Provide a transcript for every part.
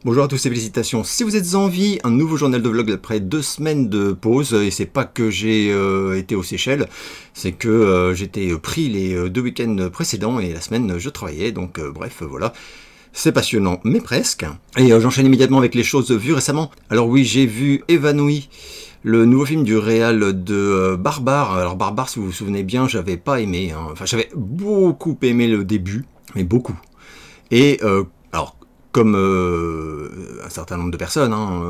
Bonjour à tous et félicitations. Si vous êtes en vie, un nouveau journal de vlog après 2 semaines de pause, et c'est pas que j'ai été aux Seychelles, c'est que j'étais pris les 2 week-ends précédents et la semaine je travaillais, donc bref voilà. C'est passionnant, mais presque. Et j'enchaîne immédiatement avec les choses vues récemment. Alors oui, j'ai vu Évanoui, le nouveau film du réal de Barbare. Alors Barbare, si vous vous souvenez bien, j'avais pas aimé, hein. Enfin j'avais beaucoup aimé le début, mais beaucoup. Et alors, comme un certain nombre de personnes, hein,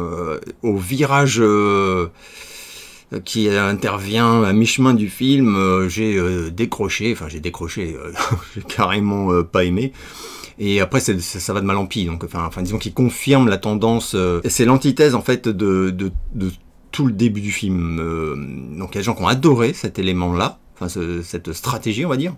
au virage qui intervient à mi-chemin du film, j'ai décroché, j'ai carrément pas aimé. Et après, ça va de mal en pis, donc enfin disons qu'il confirme la tendance. C'est l'antithèse en fait de tout le début du film. Donc il y a des gens qui ont adoré cet élément-là, enfin cette stratégie, on va dire.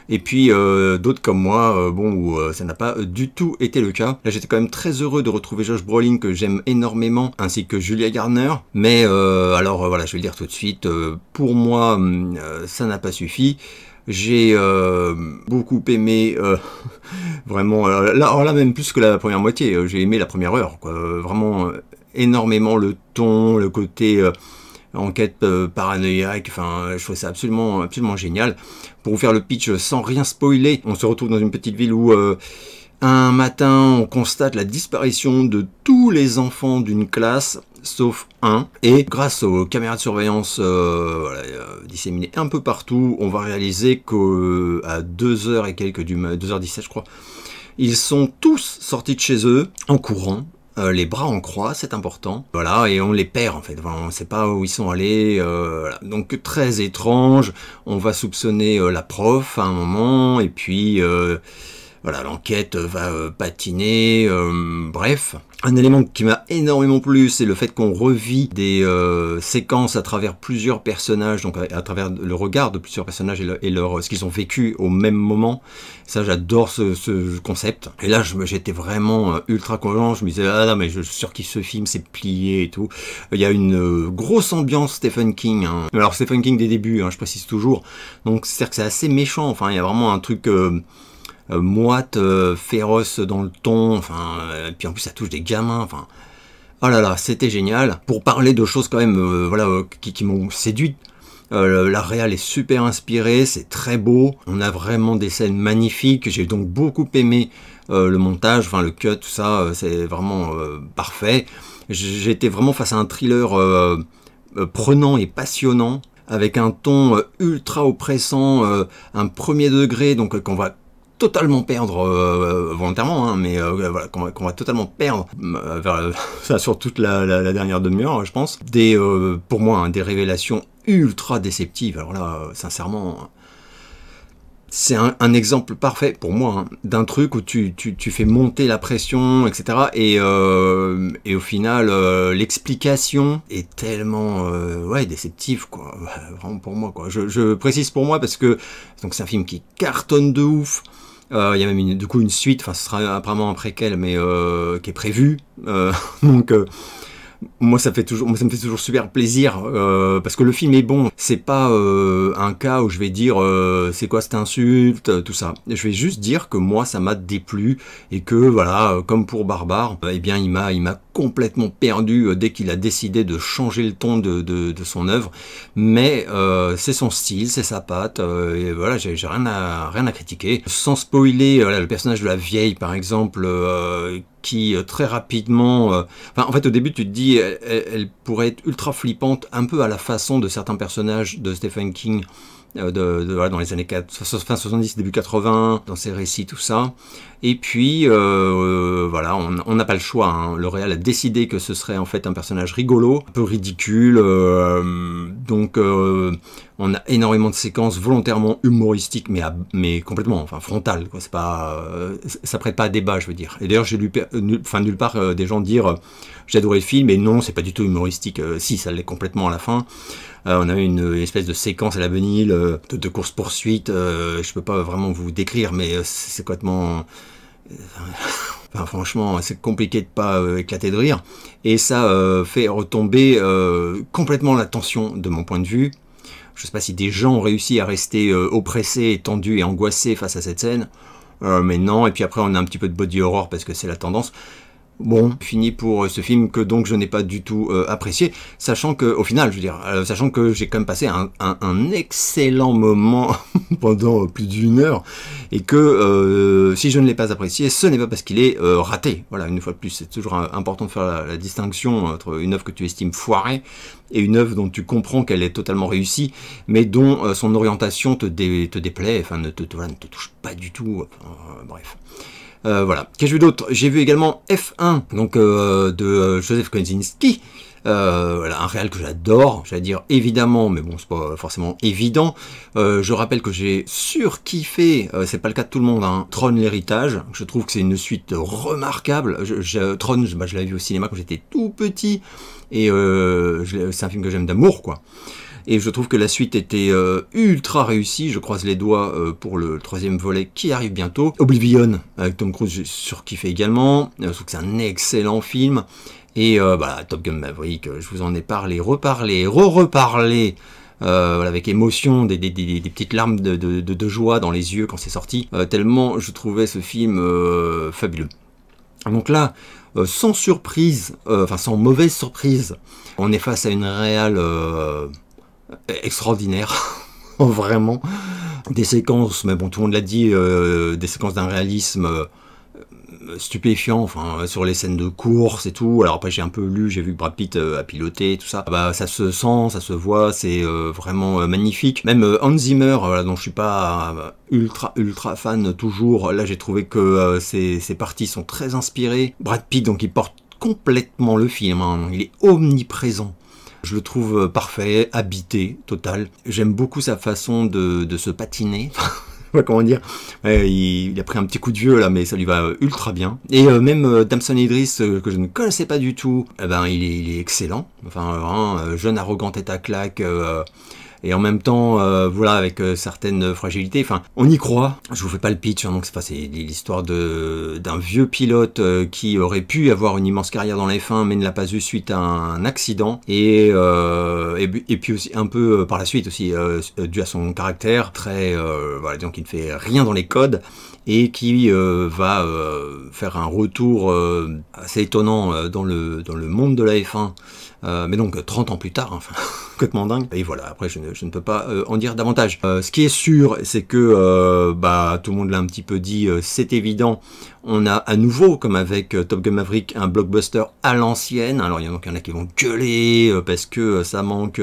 Et puis d'autres comme moi, où ça n'a pas du tout été le cas. Là j'étais quand même très heureux de retrouver Josh Brolin que j'aime énormément, ainsi que Julia Garner. Mais alors voilà, je vais le dire tout de suite, pour moi ça n'a pas suffi. J'ai beaucoup aimé, vraiment, là même plus que la première moitié, j'ai aimé la première heure, quoi. Vraiment énormément le ton, le côté enquête paranoïaque, enfin je trouvais ça absolument génial. Pour vous faire le pitch sans rien spoiler, on se retrouve dans une petite ville où un matin on constate la disparition de tous les enfants d'une classe, sauf un, et grâce aux caméras de surveillance disséminées un peu partout, on va réaliser qu'à 2h et quelques du 2h17 je crois, ils sont tous sortis de chez eux en courant. Les bras en croix, c'est important. Voilà, et on les perd en fait. Enfin, on ne sait pas où ils sont allés. Voilà. Donc très étrange. On va soupçonner la prof à un moment, et puis voilà, l'enquête va patiner. Bref, un élément qui m'a énormément plu, c'est le fait qu'on revit des séquences à travers plusieurs personnages, donc à travers le regard de plusieurs personnages et ce qu'ils ont vécu au même moment. Ça, j'adore ce concept. Et là, j'étais vraiment ultra content. Je me disais, ah non, mais je surkiffe ce film, c'est plié et tout. Il y a une grosse ambiance Stephen King, hein. Alors, Stephen King des débuts, hein, je précise toujours. Donc, c'est-à-dire que c'est assez méchant. Enfin, il y a vraiment un truc moite, féroce dans le ton. Enfin, puis en plus, ça touche des gamins. Enfin, oh là là, c'était génial. Pour parler de choses quand même, qui m'ont séduit. La réal est super inspirée, c'est très beau, on a vraiment des scènes magnifiques, j'ai donc beaucoup aimé le montage, enfin le cut, tout ça, c'est vraiment parfait. J'étais vraiment face à un thriller prenant et passionnant, avec un ton ultra oppressant, un premier degré, donc qu'on va totalement perdre volontairement, hein, mais voilà, qu'on va totalement perdre sur toute la dernière demi-heure, je pense. Pour moi, hein, des révélations ultra déceptives. Alors là, sincèrement, c'est un exemple parfait pour moi, hein, d'un truc où tu fais monter la pression, etc. Et au final, l'explication est tellement déceptive, quoi. Vraiment pour moi, quoi. Je précise pour moi parce que donc c'est un film qui cartonne de ouf. Il y a même du coup une suite, enfin ce sera apparemment un préquel, mais qui est prévu. Donc moi ça me fait toujours super plaisir parce que le film est bon. C'est pas un cas où je vais dire c'est quoi cette insulte, tout ça. Je vais juste dire que moi ça m'a déplu et que voilà, comme pour Barbare, eh bien il m'a complètement perdu dès qu'il a décidé de changer le ton de son œuvre. Mais c'est son style, c'est sa patte, et voilà, j'ai rien à critiquer. Sans spoiler, le personnage de la vieille par exemple, qui très rapidement, en fait au début tu te dis elle pourrait être ultra flippante, un peu à la façon de certains personnages de Stephen King dans les années fin 70, début 80, dans ses récits, tout ça. Et puis voilà, on n'a pas le choix, hein. Le réal a décidé que ce serait en fait un personnage rigolo, un peu ridicule, donc on a énormément de séquences volontairement humoristiques, mais complètement, enfin frontales, quoi. C'est pas, ça prête pas à débat, je veux dire. Et d'ailleurs j'ai lu nulle part des gens dire j'ai adoré le film, et non, c'est pas du tout humoristique. Si, ça l'est complètement à la fin. On a une espèce de séquence à la Benil, de course-poursuite, je peux pas vraiment vous décrire, mais c'est complètement... Enfin, franchement, c'est compliqué de pas éclater de rire. Et ça fait retomber complètement la tension de mon point de vue. Je sais pas si des gens ont réussi à rester oppressés, tendus et angoissés face à cette scène. Mais non, et puis après on a un petit peu de body horror parce que c'est la tendance. Bon, fini pour ce film que donc je n'ai pas du tout apprécié, sachant que, au final, je veux dire, sachant que j'ai quand même passé un excellent moment pendant plus d'une heure, et que si je ne l'ai pas apprécié, ce n'est pas parce qu'il est raté. Voilà, une fois de plus, c'est toujours important de faire la distinction entre une œuvre que tu estimes foirée et une œuvre dont tu comprends qu'elle est totalement réussie, mais dont son orientation te déplaît, enfin ne te touche pas du tout, bref. Voilà. Qu'ai-je vu d'autre? J'ai vu également F1, donc de Joseph Kosinski. Voilà, un réal que j'adore, j'allais dire évidemment, mais bon, c'est pas forcément évident. Je rappelle que j'ai surkiffé, c'est pas le cas de tout le monde, hein, Tron l'héritage. Je trouve que c'est une suite remarquable. Tron, je l'avais vu au cinéma quand j'étais tout petit, et c'est un film que j'aime d'amour, quoi. Et je trouve que la suite était ultra réussie. Je croise les doigts pour le 3e volet qui arrive bientôt. Oblivion, avec Tom Cruise, j'ai surkiffé également. Je trouve que c'est un excellent film. Et Top Gun Maverick, je vous en ai parlé, reparlé, re-reparlé, avec émotion, des petites larmes de joie dans les yeux quand c'est sorti. Tellement je trouvais ce film fabuleux. Donc là, sans surprise, enfin sans mauvaise surprise, on est face à une réale extraordinaire, vraiment. Des séquences, mais bon, tout le monde l'a dit, des séquences d'un réalisme stupéfiant, enfin, sur les scènes de course et tout. Alors après, j'ai un peu lu, j'ai vu que Brad Pitt a piloté, tout ça. Bah, ça se sent, ça se voit, c'est vraiment magnifique. Même Hans Zimmer, dont je suis pas ultra fan toujours, là j'ai trouvé que ses parties sont très inspirées. Brad Pitt, donc il porte complètement le film, hein, il est omniprésent. Je le trouve parfait, habité, total. J'aime beaucoup sa façon de se patiner. Comment dire, il a pris un petit coup de vieux là, mais ça lui va ultra bien. Et même Damson Idris, que je ne connaissais pas du tout, eh ben, il est excellent. Enfin, jeune, arrogant, tête à claque, et en même temps, voilà, avec certaines fragilités. Enfin, on y croit. Je vous fais pas le pitch, hein, donc c'est l'histoire d'un vieux pilote qui aurait pu avoir une immense carrière dans la F1, mais ne l'a pas eu suite à un accident. Et puis aussi un peu par la suite aussi, dû à son caractère très, voilà, disons qu'il ne fait rien dans les codes, et qui va faire un retour assez étonnant dans le monde de la F1. Mais donc 30 ans plus tard, enfin, complètement dingue. Et voilà, après je ne peux pas en dire davantage. Ce qui est sûr, c'est que, tout le monde l'a un petit peu dit, c'est évident, on a à nouveau, comme avec Top Gun Maverick, un blockbuster à l'ancienne. Alors il y en a qui vont gueuler parce que ça manque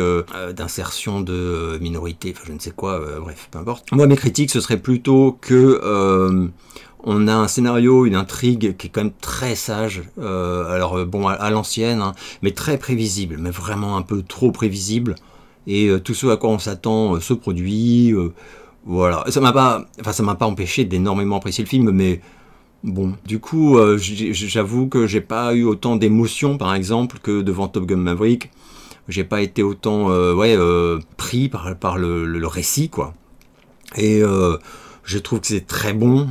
d'insertion de minorité, enfin je ne sais quoi, bref, peu importe. Moi mes critiques, ce serait plutôt que... on a un scénario, une intrigue qui est quand même très sage, alors bon, à l'ancienne, hein, mais très prévisible, mais vraiment un peu trop prévisible, et tout ce à quoi on s'attend se produit, voilà. Ça m'a pas empêché d'énormément apprécier le film, mais bon, du coup, j'avoue que j'ai pas eu autant d'émotion, par exemple, que devant Top Gun Maverick. J'ai pas été autant, pris par le récit, quoi. Et je trouve que c'est très bon,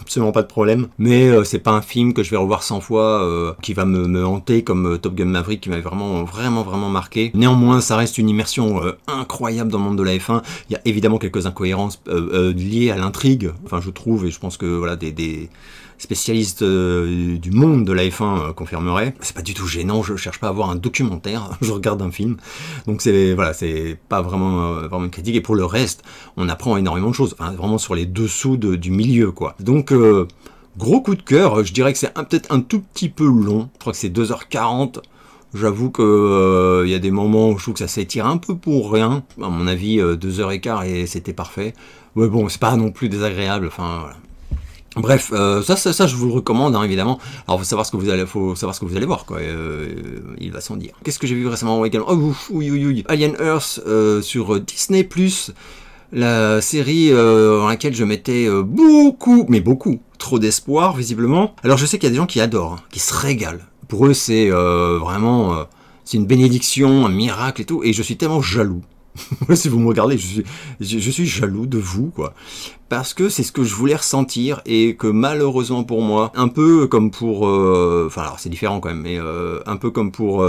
absolument pas de problème, mais c'est pas un film que je vais revoir 100 fois, qui va me hanter comme Top Gun Maverick, qui m'avait vraiment marqué. Néanmoins, ça reste une immersion incroyable dans le monde de la F1. Il y a évidemment quelques incohérences liées à l'intrigue, enfin je trouve, et je pense que voilà, des spécialistes du monde de la F1 confirmeraient. C'est pas du tout gênant, je cherche pas à voir un documentaire, je regarde un film. Donc c'est pas vraiment une critique. Et pour le reste, on apprend énormément de choses, enfin, vraiment sur les dessous du milieu, quoi. Donc gros coup de cœur, je dirais que c'est peut-être un tout petit peu long, je crois que c'est 2h40. J'avoue que y a des moments où je trouve que ça s'étire un peu pour rien. À mon avis, 2h15 et c'était parfait. Mais bon, c'est pas non plus désagréable, enfin voilà. Bref, ça je vous le recommande, hein, évidemment. Alors faut savoir ce que vous allez voir, quoi. Il va sans dire. Qu'est-ce que j'ai vu récemment également? Oh oui. Alien Earth sur Disney+, la série dans laquelle je mettais beaucoup trop d'espoir, visiblement. Alors je sais qu'il y a des gens qui adorent, hein, qui se régalent. Pour eux, c'est vraiment c'est une bénédiction, un miracle et tout. Et je suis tellement jaloux. Si vous me regardez, je suis jaloux de vous, quoi. Parce que c'est ce que je voulais ressentir et que malheureusement pour moi, un peu comme pour... Enfin, alors c'est différent quand même, mais un peu comme pour...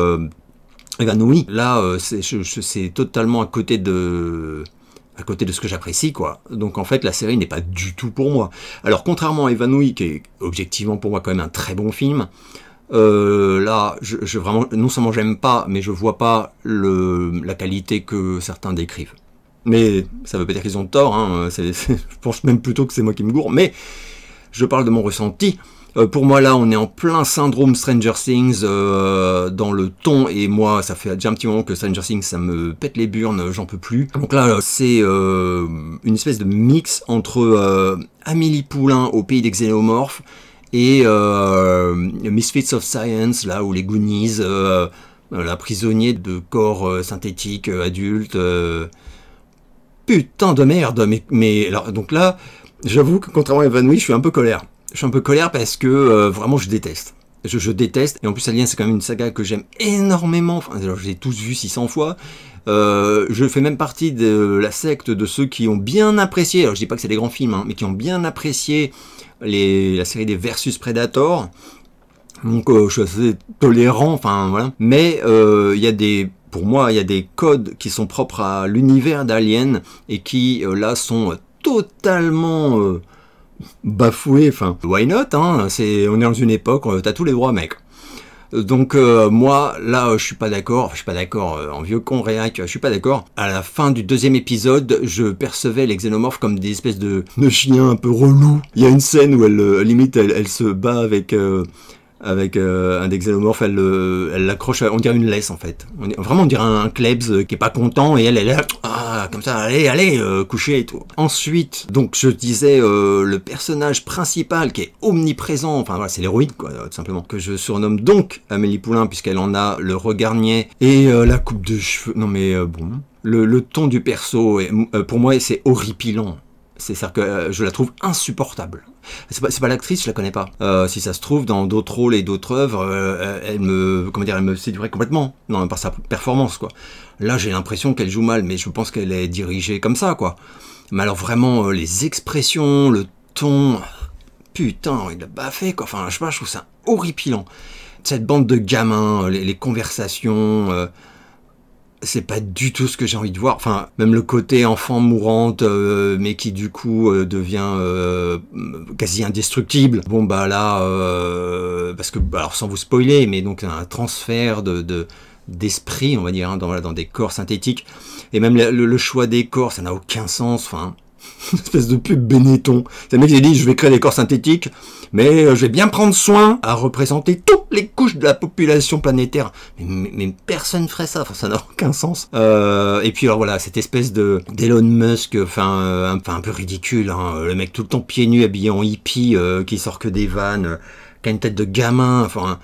Evan, oui, là, c'est totalement à côté de à côté de ce que j'apprécie, quoi. Donc en fait, la série n'est pas du tout pour moi. Alors contrairement à Évanoui, qui est objectivement pour moi quand même un très bon film, là, je vraiment, non seulement j'aime pas, mais je vois pas la qualité que certains décrivent. Mais ça veut pas dire qu'ils ont tort, hein. Je pense même plutôt que c'est moi qui me gourre, mais je parle de mon ressenti. Pour moi, là, on est en plein syndrome Stranger Things dans le ton, et moi, ça fait déjà un petit moment que Stranger Things, ça me pète les burnes, j'en peux plus. Donc là, c'est une espèce de mix entre Amélie Poulain au pays des xénomorphes et Misfits of Science, là, où les Goonies, la prisonnier de corps synthétiques adultes. Putain de merde, mais alors, donc là, j'avoue que contrairement à Évanoui, je suis un peu colère. Je suis un peu colère parce que vraiment je déteste. Je déteste, et en plus Alien c'est quand même une saga que j'aime énormément, enfin, alors, je l'ai tous vu 600 fois. Je fais même partie de la secte de ceux qui ont bien apprécié, alors je dis pas que c'est des grands films, hein, mais qui ont bien apprécié la série des Versus Predator. Donc je suis assez tolérant, enfin voilà. Mais il y a pour moi, il y a des codes qui sont propres à l'univers d'Alien et qui là sont totalement bafoué, enfin, why not, hein, on est dans une époque, t'as tous les droits, mec. Donc moi, là, je suis pas d'accord, en vieux con réac, je suis pas d'accord. À la fin du deuxième épisode, je percevais les xénomorphes comme des espèces de chiens un peu relous. Il y a une scène où limite, elle se bat avec un des xénomorphes, elle l'accroche, on dirait une laisse en fait. Vraiment on dirait un Klebs qui est pas content, et elle est là, comme ça, allez, coucher et tout. Ensuite, donc je disais, le personnage principal qui est omniprésent, enfin voilà, c'est l'héroïne quoi, tout simplement, que je surnomme donc Amélie Poulain, puisqu'elle en a le regard niais et la coupe de cheveux, non mais bon, le ton du perso, pour moi c'est horripilant. C'est-à-dire que je la trouve insupportable. C'est pas l'actrice, je la connais pas. Si ça se trouve, dans d'autres rôles et d'autres œuvres, elle me séduirait complètement. Non, par sa performance, quoi. Là, j'ai l'impression qu'elle joue mal, mais je pense qu'elle est dirigée comme ça, quoi. Mais alors vraiment, les expressions, le ton, putain, il a baffé, quoi. Enfin, je sais pas, je trouve ça horripilant. Cette bande de gamins, les conversations... c'est pas du tout ce que j'ai envie de voir. Enfin, même le côté enfant mourante, mais qui du coup devient quasi indestructible. Bon bah là, parce que, alors sans vous spoiler, mais donc un transfert d'esprit, on va dire, hein, dans des corps synthétiques. Et même le choix des corps, ça n'a aucun sens. Enfin, une espèce de pub Benetton. C'est le mec qui s'est dit, je vais créer des corps synthétiques, mais je vais bien prendre soin à représenter toutes les couches de la population planétaire. Mais personne ferait ça, enfin, ça n'a aucun sens. Et puis alors voilà, cette espèce d'Elon Musk, enfin un peu ridicule, hein, le mec tout le temps pieds nus, habillé en hippie, qui sort que des vannes, qui a une tête de gamin, enfin,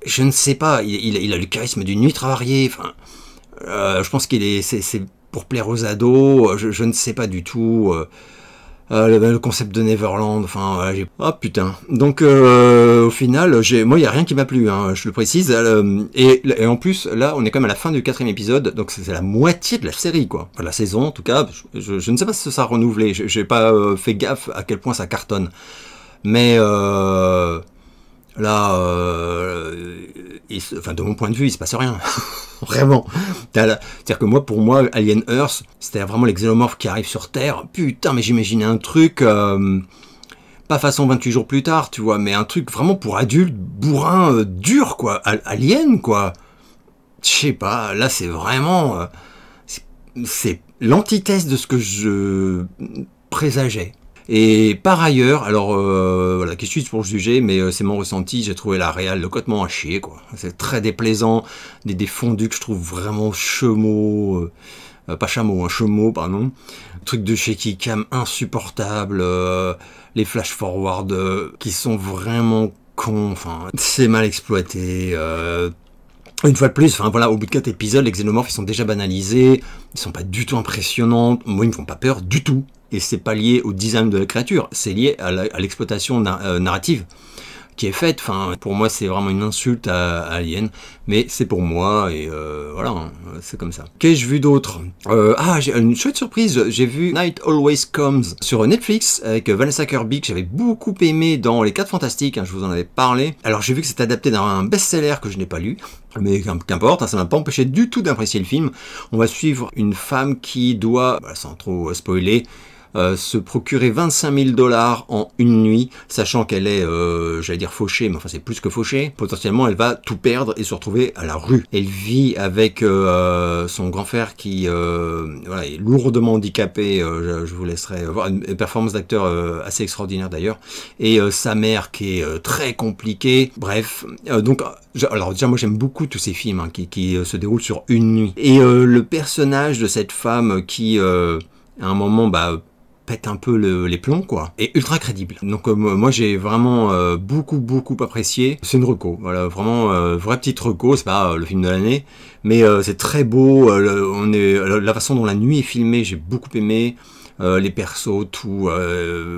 je ne sais pas, il a le charisme d'une huître avariée, enfin, je pense c'est pour plaire aux ados, je ne sais pas du tout. Le concept de Neverland, enfin, voilà, ah putain. Donc, au final, moi, il n'y a rien qui m'a plu, hein, je le précise. Et en plus, là, on est quand même à la fin du 4e épisode, donc c'est la moitié de la série, quoi. Enfin, la saison, en tout cas, je ne sais pas si ça sera renouvelé, j'ai pas fait gaffe à quel point ça cartonne. Mais, là, enfin, de mon point de vue, il se passe rien. Vraiment. C'est-à-dire que moi, pour moi, Alien Earth, c'était vraiment les xénomorphes qui arrivent sur Terre. Putain, mais j'imaginais un truc, pas façon 28 jours plus tard, tu vois, mais un truc vraiment pour adultes, bourrin, dur, quoi. Alien, quoi. Je sais pas, là, c'est vraiment... c'est l'antithèse de ce que je présageais. Et par ailleurs, alors voilà, qui suis-je pour juger, mais c'est mon ressenti, j'ai trouvé la réal complètement à chier, quoi. C'est très déplaisant, des fondus que je trouve vraiment chemaux, pas chameaux, hein, chemaux, pardon. Truc de shaky cam insupportable, les flash forward qui sont vraiment cons, enfin, c'est mal exploité. Une fois de plus, enfin voilà, au bout de 4 épisodes, les xénomorphes ils sont déjà banalisés, ils sont pas du tout impressionnants, moi ils me font pas peur du tout. Et c'est pas lié au design de la créature, c'est lié à l'exploitation narrative, qui est faite. Enfin, pour moi, c'est vraiment une insulte à Alien, mais c'est pour moi, et voilà, hein, c'est comme ça. Qu'ai-je vu d'autre? J'ai une chouette surprise, j'ai vu Night Always Comes sur Netflix, avec Vanessa Kirby, que j'avais beaucoup aimé dans Les 4 Fantastiques, hein, je vous en avais parlé. Alors j'ai vu que c'est adapté d'un best-seller que je n'ai pas lu, mais qu'importe, hein, ça m'a pas empêché du tout d'apprécier le film. On va suivre une femme qui doit, sans trop spoiler, se procurer 25 000 $ en une nuit, sachant qu'elle est, j'allais dire fauchée, mais enfin c'est plus que fauchée. Potentiellement, elle va tout perdre et se retrouver à la rue. Elle vit avec son grand frère qui voilà, est lourdement handicapé. Je vous laisserai voir une performance d'acteur assez extraordinaire d'ailleurs. Et sa mère qui est très compliquée. Bref, donc alors déjà moi j'aime beaucoup tous ces films hein, qui se déroulent sur une nuit. Et le personnage de cette femme qui à un moment pète un peu les plombs quoi, et ultra crédible. Donc moi j'ai vraiment beaucoup apprécié. C'est une reco, voilà, vraiment vraie petite reco, c'est pas le film de l'année, mais c'est très beau, la façon dont la nuit est filmée, j'ai beaucoup aimé. Les persos, tout,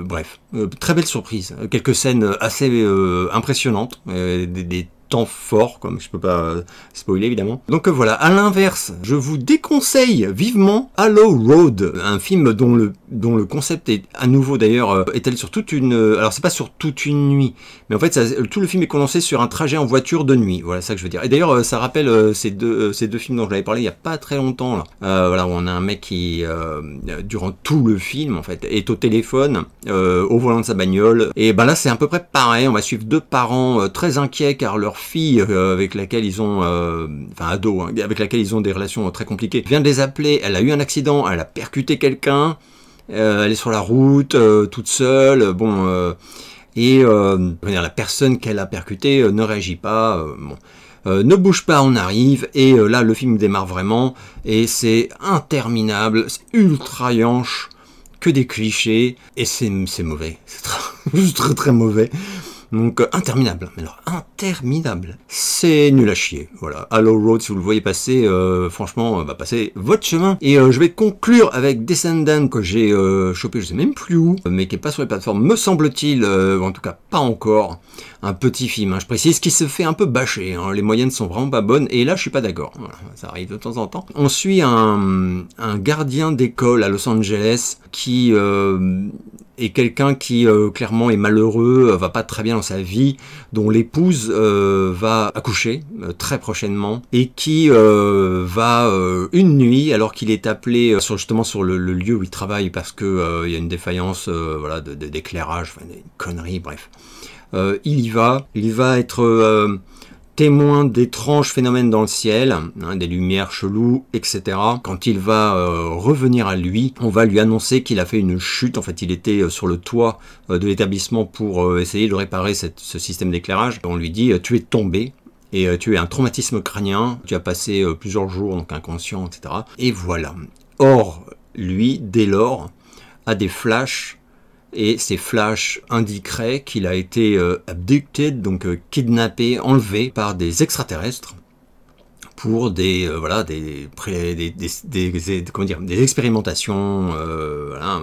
bref, très belle surprise. Quelques scènes assez impressionnantes, des temps forts, comme je peux pas spoiler évidemment. Donc voilà, à l'inverse, je vous déconseille vivement Hollow Road, un film dont le concept est à nouveau d'ailleurs étalé sur toute une... alors c'est pas sur toute une nuit, mais en fait tout le film est condensé sur un trajet en voiture de nuit, voilà ça que je veux dire. Et d'ailleurs ça rappelle ces deux films dont j'avais parlé il y a pas très longtemps là. Voilà, où on a un mec qui durant tout le film en fait est au téléphone, au volant de sa bagnole, et ben là c'est à peu près pareil, on va suivre deux parents très inquiets car leur fille avec laquelle ils ont, enfin ado, hein, avec laquelle ils ont des relations très compliquées, vient de les appeler, elle a eu un accident, elle a percuté quelqu'un, elle est sur la route, toute seule, bon, et la personne qu'elle a percutée ne réagit pas, bon. Ne bouge pas, on arrive, et là le film démarre vraiment, et c'est interminable, c'est ultra yanche, que des clichés, et c'est mauvais, c'est très mauvais. Donc interminable, mais alors interminable, c'est nul à chier, voilà. Hollow Road, si vous le voyez passer, franchement, passez votre chemin. Et je vais conclure avec Descendant, que j'ai chopé, je sais même plus où, mais qui est pas sur les plateformes, me semble-t-il, en tout cas pas encore. Un petit film, hein, je précise, qui se fait un peu bâcher, hein, les moyennes sont vraiment pas bonnes, et là je suis pas d'accord, voilà, ça arrive de temps en temps. On suit un gardien d'école à Los Angeles qui... et quelqu'un qui clairement est malheureux, va pas très bien dans sa vie, dont l'épouse va accoucher très prochainement, et qui va une nuit, alors qu'il est appelé justement sur le lieu où il travaille, parce que il y a une défaillance voilà, d'éclairage, enfin, des conneries, bref. Il y va être témoin d'étranges phénomènes dans le ciel, hein, des lumières cheloues, etc. Quand il va revenir à lui, on va lui annoncer qu'il a fait une chute. En fait, il était sur le toit de l'établissement pour essayer de réparer ce système d'éclairage. On lui dit « tu es tombé ». Et tu as un traumatisme crânien, tu as passé plusieurs jours, donc inconscient, etc. Et voilà. Or, lui, dès lors, a des flashs, et ces flashs indiqueraient qu'il a été abducted, donc kidnappé, enlevé par des extraterrestres pour des voilà, des expérimentations voilà,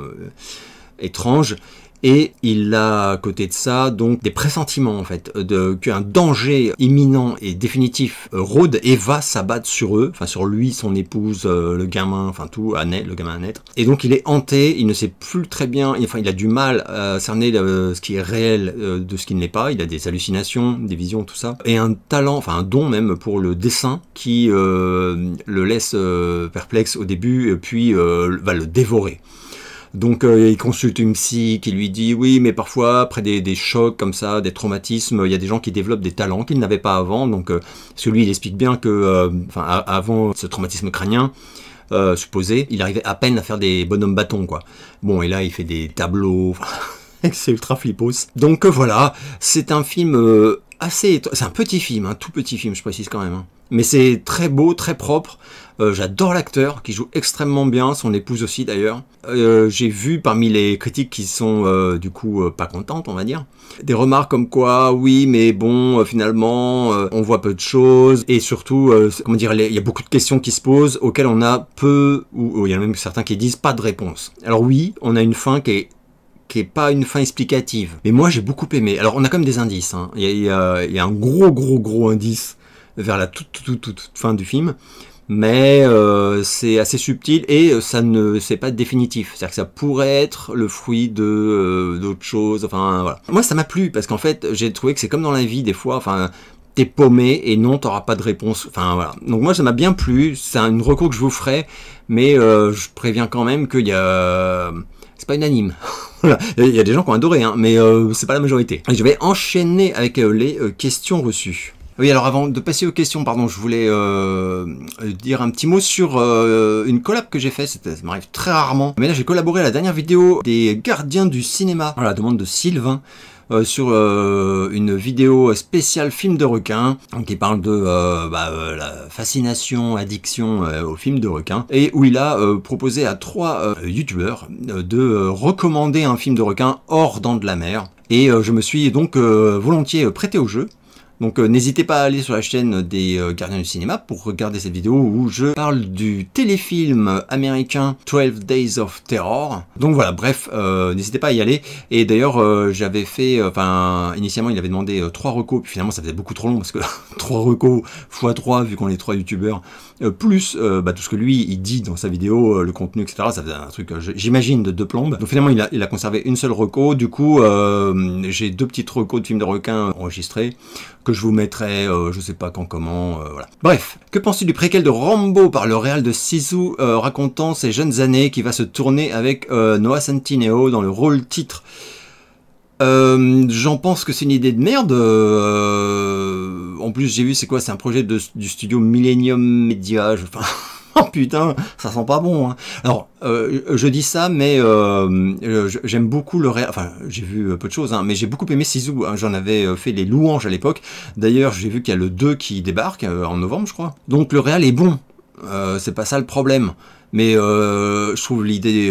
étranges. Et il a à côté de ça donc des pressentiments en fait qu'un danger imminent et définitif rôde et va s'abattre sur eux, enfin sur lui, son épouse, le gamin, enfin tout le gamin à naître. Et donc il est hanté, il ne sait plus très bien, enfin il a du mal à cerner ce qui est réel de ce qui ne l'est pas. Il a des hallucinations, des visions, tout ça, et un talent, enfin un don même pour le dessin qui le laisse perplexe au début, puis va le dévorer. Donc il consulte une psy qui lui dit oui, mais parfois après des chocs comme ça, des traumatismes, il y a des gens qui développent des talents qu'ils n'avaient pas avant. Donc parce que lui il explique bien que avant ce traumatisme crânien supposé, il arrivait à peine à faire des bonhommes bâtons quoi. Bon, et là il fait des tableaux, c'est ultra flippos. Donc voilà, c'est un film c'est un petit film, un tout petit film, je précise quand même, hein. Mais c'est très beau, très propre. J'adore l'acteur qui joue extrêmement bien, son épouse aussi d'ailleurs. J'ai vu parmi les critiques qui sont du coup pas contentes, on va dire, des remarques comme quoi oui mais bon finalement on voit peu de choses, et surtout comment dire, il y a beaucoup de questions qui se posent auxquelles on a peu, ou il y en a même certains qui disent pas de réponse. Alors oui, on a une fin qui est qui est pas une fin explicative. Mais moi j'ai beaucoup aimé. Alors on a quand même des indices, hein. Il y a un gros indice vers la toute fin du film. Mais c'est assez subtil et ça ne c'est pas définitif. C'est-à-dire que ça pourrait être le fruit de d'autres choses. Enfin voilà. Moi ça m'a plu parce qu'en fait j'ai trouvé que c'est comme dans la vie des fois. Enfin t'es paumé et non t'auras pas de réponse. Enfin voilà. Donc moi ça m'a bien plu. C'est une reco que je vous ferai, mais je préviens quand même qu'il y a c'est pas unanime. Voilà. Il y a des gens qui ont adoré, hein, mais c'est pas la majorité. Et je vais enchaîner avec les questions reçues. Oui, alors avant de passer aux questions, pardon, je voulais dire un petit mot sur une collab que j'ai fait, ça m'arrive très rarement. Mais là, j'ai collaboré à la dernière vidéo des Gardiens du cinéma, à la demande de Sylvain, sur une vidéo spéciale film de requin, qui parle de la fascination, addiction aux films de requin, et où il a proposé à 3 youtubeurs de recommander un film de requin hors Dents de la Mer. Et je me suis donc volontiers prêté au jeu. Donc n'hésitez pas à aller sur la chaîne des Gardiens du cinéma pour regarder cette vidéo où je parle du téléfilm américain 12 Days of Terror. Donc voilà, bref, n'hésitez pas à y aller. Et d'ailleurs, j'avais fait, initialement il avait demandé 3 recos, puis finalement ça faisait beaucoup trop long parce que 3 recos x 3 vu qu'on est 3 youtubeurs, plus tout ce que lui il dit dans sa vidéo, le contenu, etc. Ça faisait un truc, j'imagine, de 2 plombes. Donc finalement il a conservé une seule reco. Du coup, j'ai 2 petites recos de films de requins enregistrés que je vous mettrai, je sais pas quand, comment, voilà. Bref, que penses-tu du préquel de Rambo par le réal de Sisu racontant ses jeunes années qui va se tourner avec Noah Centineo dans le rôle titre? J'en pense que c'est une idée de merde. En plus, j'ai vu, c'est quoi? C'est un projet du studio Millennium Media. Enfin, oh putain, ça sent pas bon. Hein. Alors, je dis ça, mais j'aime beaucoup le réel. Enfin, j'ai vu peu de choses, hein, mais j'ai beaucoup aimé Sisu. Hein. J'en avais fait les louanges à l'époque. D'ailleurs, j'ai vu qu'il y a le 2 qui débarque en novembre, je crois. Donc, le réel est bon. C'est pas ça le problème. Mais je trouve l'idée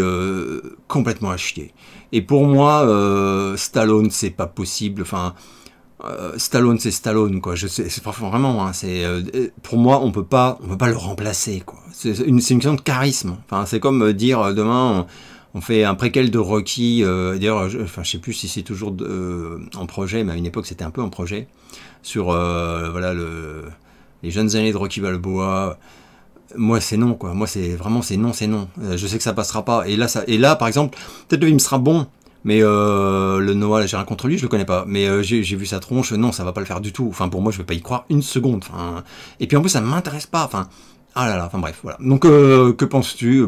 complètement à chier. Et pour moi, Stallone, c'est pas possible. Enfin, Stallone, c'est Stallone, quoi. Je sais, c'est vraiment, hein, c'est pour moi, on peut pas le remplacer, quoi. C'est une question de charisme. Enfin, c'est comme dire demain, on fait un préquel de Rocky. D'ailleurs, je sais plus si c'est toujours en projet, mais à une époque, c'était un peu en projet sur voilà les jeunes années de Rocky Balboa. Moi c'est non quoi, moi c'est vraiment c'est non. Je sais que ça passera pas. Et là par exemple, peut-être le film sera bon, mais le Noah, j'ai rien contre lui, je le connais pas. Mais j'ai vu sa tronche, non, ça va pas le faire du tout. Enfin pour moi je vais pas y croire une seconde. Enfin, et puis en plus ça m'intéresse pas. Enfin, ah là là, enfin bref, voilà. Donc que penses-tu?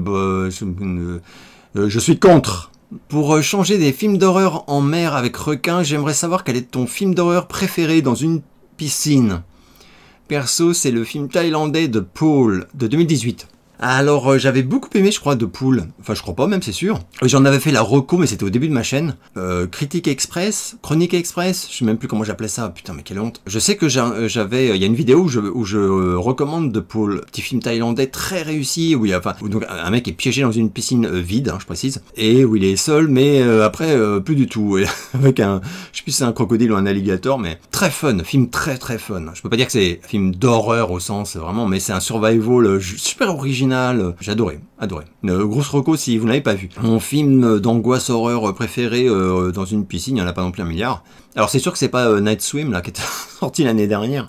Je suis contre. Pour changer des films d'horreur en mer avec requin, j'aimerais savoir quel est ton film d'horreur préféré dans une piscine. Perso, c'est le film thaïlandais de Pool de 2018. Alors, j'avais beaucoup aimé, je crois, de Pool. Enfin, je crois pas, même, c'est sûr. J'en avais fait la reco, mais c'était au début de ma chaîne. Critique Express, Chronique Express, je sais même plus comment j'appelais ça. Putain, mais quelle honte. Je sais que j'avais, il y a une vidéo où je recommande de Pool, petit film thaïlandais très réussi, où il y a, donc un mec est piégé dans une piscine vide, hein, je précise, et où il est seul, mais après, plus du tout. Et avec je sais plus si c'est un crocodile ou un alligator, mais très fun, film très fun. Je peux pas dire que c'est un film d'horreur au sens vraiment, mais c'est un survival super original. J'ai adoré. Grosse reco si vous n'avez pas vu. Mon film d'angoisse horreur préféré dans une piscine, il n'y en a pas non plus un milliard. Alors c'est sûr que c'est pas Night Swim là qui était sorti l'année dernière.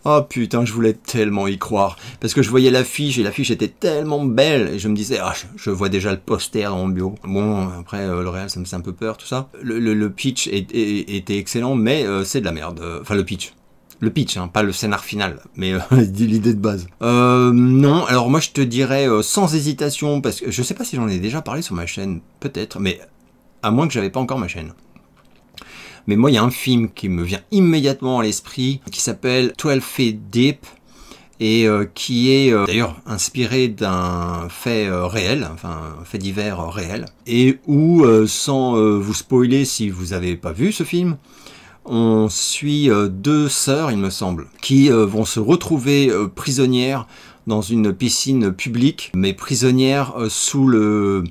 Oh putain, je voulais tellement y croire. Parce que je voyais l'affiche et l'affiche était tellement belle et je me disais, je vois déjà le poster dans mon bureau. Bon, après le réel ça me fait un peu peur tout ça. Le pitch était excellent, mais c'est de la merde. Enfin le pitch. Le pitch, hein, pas le scénar final, mais l'idée de base. Non, alors moi je te dirais sans hésitation, parce que je sais pas si j'en ai déjà parlé sur ma chaîne, peut-être, mais à moins que j'avais pas encore ma chaîne. Mais moi il y a un film qui me vient immédiatement à l'esprit, qui s'appelle 12 Feet Deep, et qui est d'ailleurs inspiré d'un fait réel, enfin un fait divers réel, et où, sans vous spoiler si vous avez pas vu ce film, on suit 2 sœurs, il me semble, qui vont se retrouver prisonnières dans une piscine publique, mais prisonnières sous le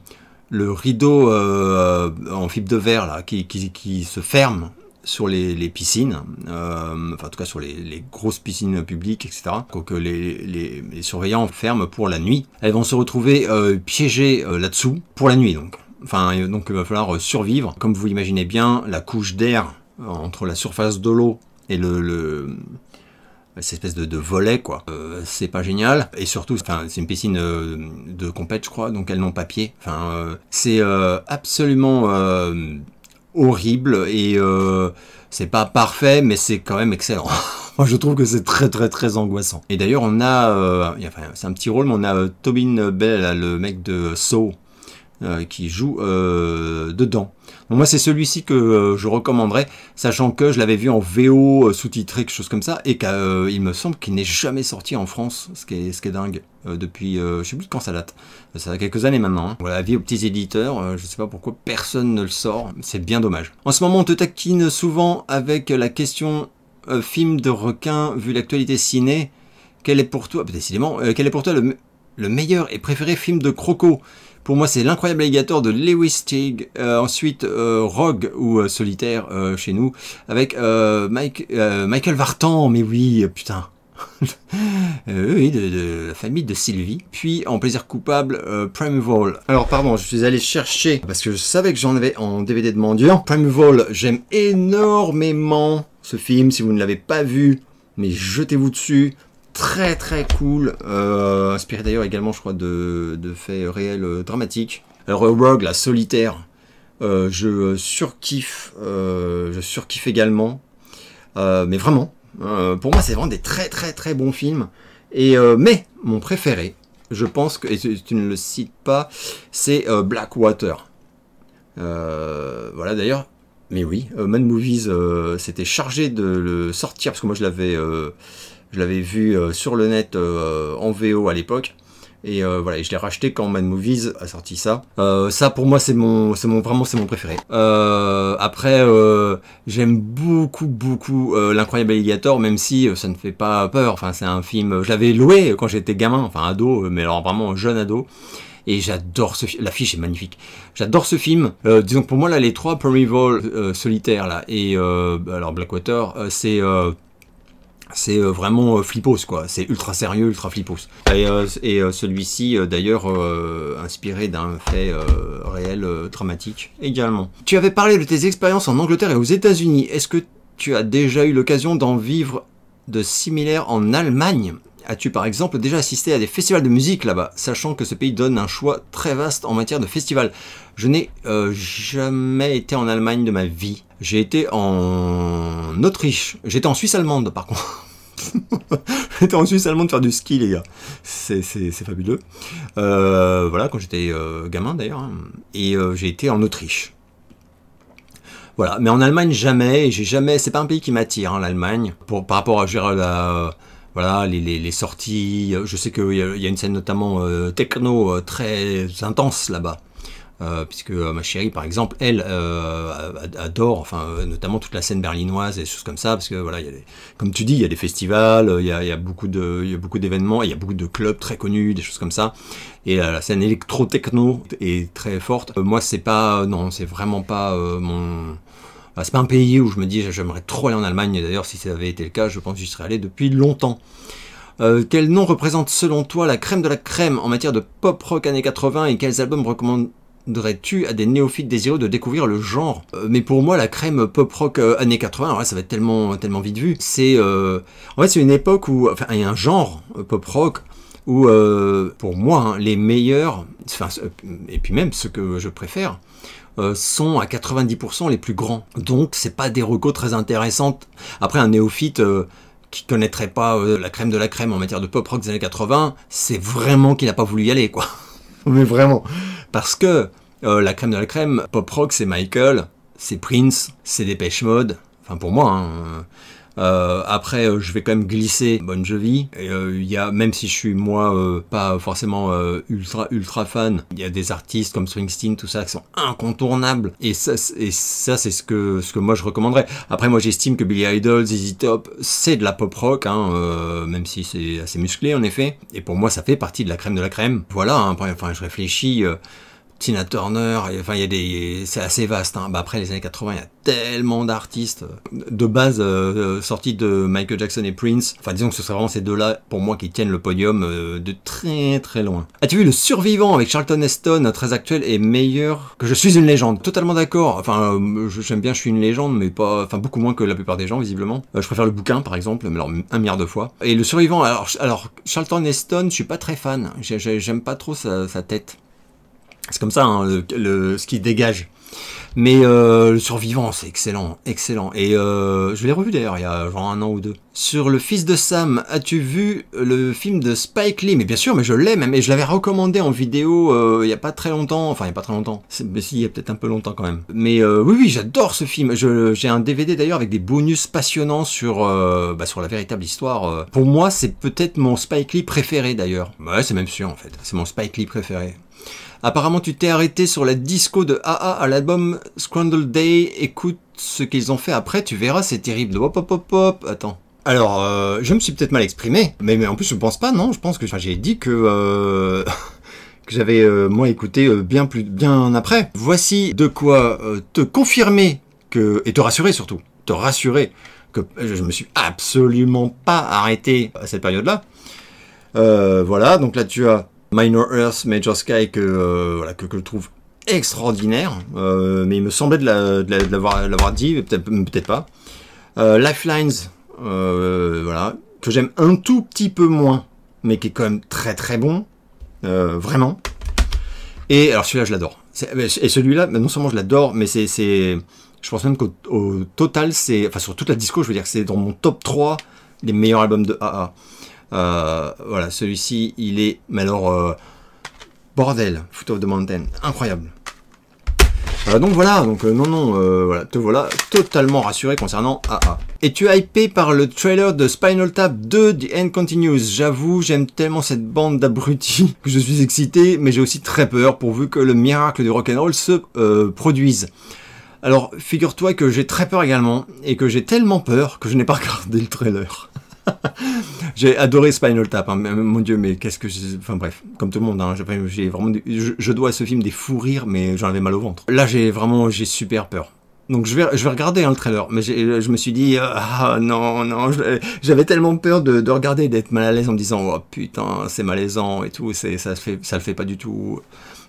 rideau en fibre de verre là, qui se ferme sur les piscines, enfin en tout cas sur les grosses piscines publiques, etc. Donc les surveillants ferment pour la nuit. Elles vont se retrouver piégées là-dessous pour la nuit donc. Enfin, donc il va falloir survivre. Comme vous imaginez bien, la couche d'air entre la surface de l'eau et cette espèce de volet, quoi. C'est pas génial. Et surtout, c'est une piscine de compète, je crois, donc elles n'ont pas pied. C'est absolument horrible et c'est pas parfait, mais c'est quand même excellent. Moi, je trouve que c'est très très très angoissant. Et d'ailleurs, on a, c'est un petit rôle, mais on a Tobin Bell, là, le mec de Saw, qui joue dedans. Donc moi c'est celui-ci que je recommanderais, sachant que je l'avais vu en VO sous-titré, quelque chose comme ça, et qu'il me semble qu'il n'est jamais sorti en France, ce qui est dingue, depuis, je sais plus de quand ça date, ça a quelques années maintenant. Hein. Voilà, avis aux petits éditeurs, je sais pas pourquoi personne ne le sort, c'est bien dommage. En ce moment on te taquine souvent avec la question film de requin, vu l'actualité ciné, quel est pour toi, décidément, quel est pour toi le meilleur et préféré film de croco? Pour moi, c'est L'incroyable alligator de Lewis Teague. Ensuite, Rogue ou Solitaire chez nous, avec Michael Vartan. Mais oui, putain. Oui, de la famille de Sylvie. Puis, en plaisir coupable, Primeval. Alors, pardon, je suis allé chercher, parce que je savais que j'en avais en DVD de mendiant. Primeval, j'aime énormément ce film. Si vous ne l'avez pas vu, mais jetez-vous dessus. Très très cool, inspiré d'ailleurs également je crois de faits réels dramatiques. Alors Rogue, la Solitaire, je surkiffe également, mais vraiment, pour moi c'est vraiment des très très très bons films, et mais mon préféré, je pense que, et tu ne le cites pas, c'est Blackwater. Voilà d'ailleurs, mais oui, Mad Movies s'était chargé de le sortir, parce que moi je l'avais vu sur le net en VO à l'époque. Et voilà, je l'ai racheté quand Mad Movies a sorti ça. Ça pour moi c'est mon préféré. Après j'aime beaucoup L'Incroyable Alligator, même si ça ne fait pas peur. Enfin c'est un film, je l'avais loué quand j'étais gamin, enfin ado, mais alors vraiment jeune ado. Et j'adore ce film, l'affiche est magnifique. J'adore ce film. Disons que pour moi là les trois, Primeval, Solitaire là et alors Blackwater, c'est vraiment flippos quoi, c'est ultra sérieux, ultra flippos. Et celui-ci d'ailleurs inspiré d'un fait réel dramatique également. Tu avais parlé de tes expériences en Angleterre et aux États-Unis. Est-ce que tu as déjà eu l'occasion d'en vivre de similaires en Allemagne? As-tu par exemple déjà assisté à des festivals de musique là-bas, sachant que ce pays donne un choix très vaste en matière de festivals? Je n'ai jamais été en Allemagne de ma vie. J'ai été en Autriche. J'étais en Suisse allemande par contre. J'étais en Suisse allemande faire du ski les gars. C'est fabuleux. Voilà, quand j'étais gamin d'ailleurs. Hein. Et j'ai été en Autriche. Voilà, mais en Allemagne jamais. J'ai jamais. C'est pas un pays qui m'attire, hein, l'Allemagne. Par rapport à voilà, les sorties, je sais qu'il y a une scène notamment techno très intense là-bas, puisque ma chérie par exemple, elle adore, enfin notamment toute la scène berlinoise et des choses comme ça, parce que voilà, comme tu dis, il y a des festivals, il y a beaucoup d'événements, il y a beaucoup de clubs très connus, des choses comme ça, et la scène électro-techno est très forte. Moi c'est pas, non, c'est vraiment pas mon... C'est pas un pays où je me dis j'aimerais trop aller en Allemagne, et d'ailleurs si ça avait été le cas, je pense que j'y serais allé depuis longtemps. Quel nom représente selon toi la crème de la crème en matière de pop rock années 80 et quels albums recommanderais-tu à des néophytes désireux de découvrir le genre? Mais pour moi la crème pop rock années 80, alors là, ça va être tellement vite vu. C'est en fait c'est une époque où, enfin il y a un genre pop rock où pour moi hein, les meilleurs, enfin, et puis même ceux que je préfère, sont à 90% les plus grands. Donc c'est pas des recos très intéressantes. Après un néophyte qui connaîtrait pas la crème de la crème en matière de pop rock des années 80, c'est vraiment qu'il n'a pas voulu y aller quoi. Mais vraiment. Parce que la crème de la crème, pop rock c'est Michael, c'est Prince, c'est Depeche Mode, enfin pour moi hein. Après je vais quand même glisser Bon Jovi, il y a, même si je suis moi pas forcément ultra fan, il y a des artistes comme Springsteen, tout ça qui sont incontournables, et ça c'est ce que moi je recommanderais. Après moi j'estime que Billy Idol, ZZ Top c'est de la pop rock hein, même si c'est assez musclé en effet, et pour moi ça fait partie de la crème de la crème. Voilà hein, enfin je réfléchis, Tina Turner, enfin il y a c'est assez vaste. Hein. Bah, après les années 80, il y a tellement d'artistes de base sortis de Michael Jackson et Prince. Enfin disons que ce serait vraiment ces deux-là pour moi qui tiennent le podium de très très loin. As-tu vu Le Survivant avec Charlton Heston, très actuel, est meilleur que Je suis une légende? Totalement d'accord. Enfin j'aime bien Je suis une légende, mais pas, enfin beaucoup moins que la plupart des gens visiblement. Je préfère le bouquin par exemple, mais alors 1 milliard de fois. Et Le Survivant, alors Charlton Heston, je suis pas très fan. J'aime pas trop sa tête. C'est comme ça, hein, ce qui dégage. Mais Le Survivant, c'est excellent, excellent. Et je l'ai revu d'ailleurs il y a genre 1 an ou 2. Sur Le Fils de Sam, as-tu vu le film de Spike Lee? Mais bien sûr, mais je l'ai même, et je l'avais recommandé en vidéo il y a pas très longtemps. Enfin, il y a pas très longtemps. Mais si, il y a peut-être un peu longtemps quand même. Mais oui, j'adore ce film. J'ai un DVD d'ailleurs avec des bonus passionnants sur la véritable histoire. Pour moi, c'est peut-être mon Spike Lee préféré d'ailleurs. Ouais, c'est même sûr en fait. C'est mon Spike Lee préféré. Apparemment, tu t'es arrêté sur la disco de AA à l'album Scandal Day. Écoute ce qu'ils ont fait après, tu verras, c'est terrible. Hop, hop, hop, hop. Attends. Alors, je me suis peut-être mal exprimé, mais en plus, je pense pas, non. Je pense que j'ai dit que que j'avais moi écouté bien après. Voici de quoi te confirmer et te rassurer surtout, te rassurer que je me suis absolument pas arrêté à cette période-là. Voilà, donc là tu as Minor Earth, Major Sky que je trouve extraordinaire, mais il me semblait de l'avoir dit, peut-être pas. Lifelines, voilà, que j'aime un tout petit peu moins, mais qui est quand même très très bon, vraiment. Et alors celui-là je l'adore. Et celui-là, non seulement je l'adore, mais je pense même qu'au total, enfin sur toute la disco, je veux dire que c'est dans mon top 3 des meilleurs albums de AA. Voilà, celui-ci, il est, mais alors, bordel, Foot of the Mountain, incroyable. Donc voilà, voilà, te voilà totalement rassuré concernant AA. Es-tu hypé par le trailer de Spinal Tap 2 The End Continues? J'avoue, j'aime tellement cette bande d'abrutis que je suis excité, mais j'ai aussi très peur pourvu que le miracle du rock'n'roll se produise. Alors, figure-toi que j'ai très peur également, et que j'ai tellement peur que je n'ai pas regardé le trailer. J'ai adoré Spinal Tap, hein. Mon Dieu, mais qu'est-ce que enfin bref, comme tout le monde, hein, j'ai vraiment, je dois à ce film des fous rires, mais j'en avais mal au ventre. Là, j'ai super peur. Donc je vais regarder hein, le trailer, mais je me suis dit non, j'avais tellement peur de regarder et d'être mal à l'aise en me disant oh putain c'est malaisant et tout, ça le fait pas du tout.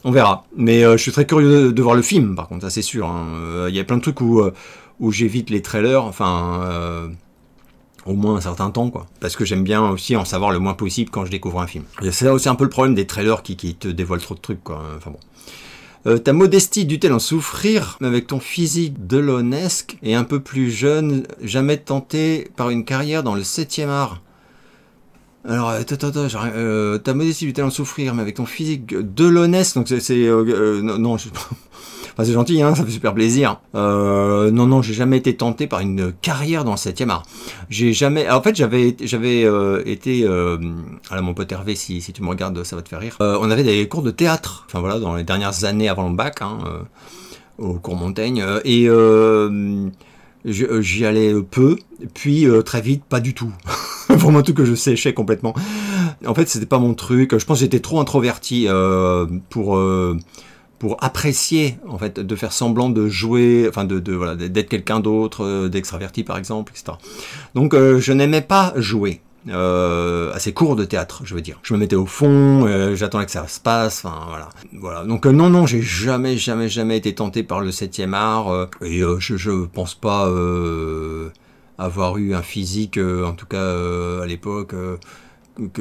On verra. Mais je suis très curieux de voir le film, par contre, ça c'est sûr. Hein. Y a plein de trucs où j'évite les trailers, enfin. Au moins un certain temps, quoi. Parce que j'aime bien aussi en savoir le moins possible quand je découvre un film. C'est aussi un peu le problème des trailers qui te dévoilent trop de trucs, quoi. Enfin bon. Ta modestie dut-elle en souffrir avec ton physique delonesque et un peu plus jeune, jamais tenté par une carrière dans le 7e art? Alors, ta modestie dut-elle en souffrir, mais avec ton physique delonesque, donc non, enfin, c'est gentil, hein, ça fait super plaisir. Non, j'ai jamais été tenté par une carrière dans le 7e art. J'ai jamais... En fait, j'avais été... alors, mon pote Hervé, si tu me regardes, ça va te faire rire. On avait des cours de théâtre, enfin voilà, dans les dernières années avant le bac, hein, au cours Montaigne, et j'y allais peu, puis très vite, pas du tout. Vraiment tout que je séchais complètement. En fait, c'était pas mon truc. Je pense que j'étais trop introverti pour apprécier, en fait, de faire semblant de jouer, enfin voilà, d'être quelqu'un d'autre, d'extraverti par exemple, etc. Donc je n'aimais pas jouer à ces cours de théâtre, je veux dire. Je me mettais au fond, j'attendais que ça se passe, enfin voilà. Donc non, j'ai jamais été tenté par le 7e art, et je pense pas avoir eu un physique, en tout cas à l'époque.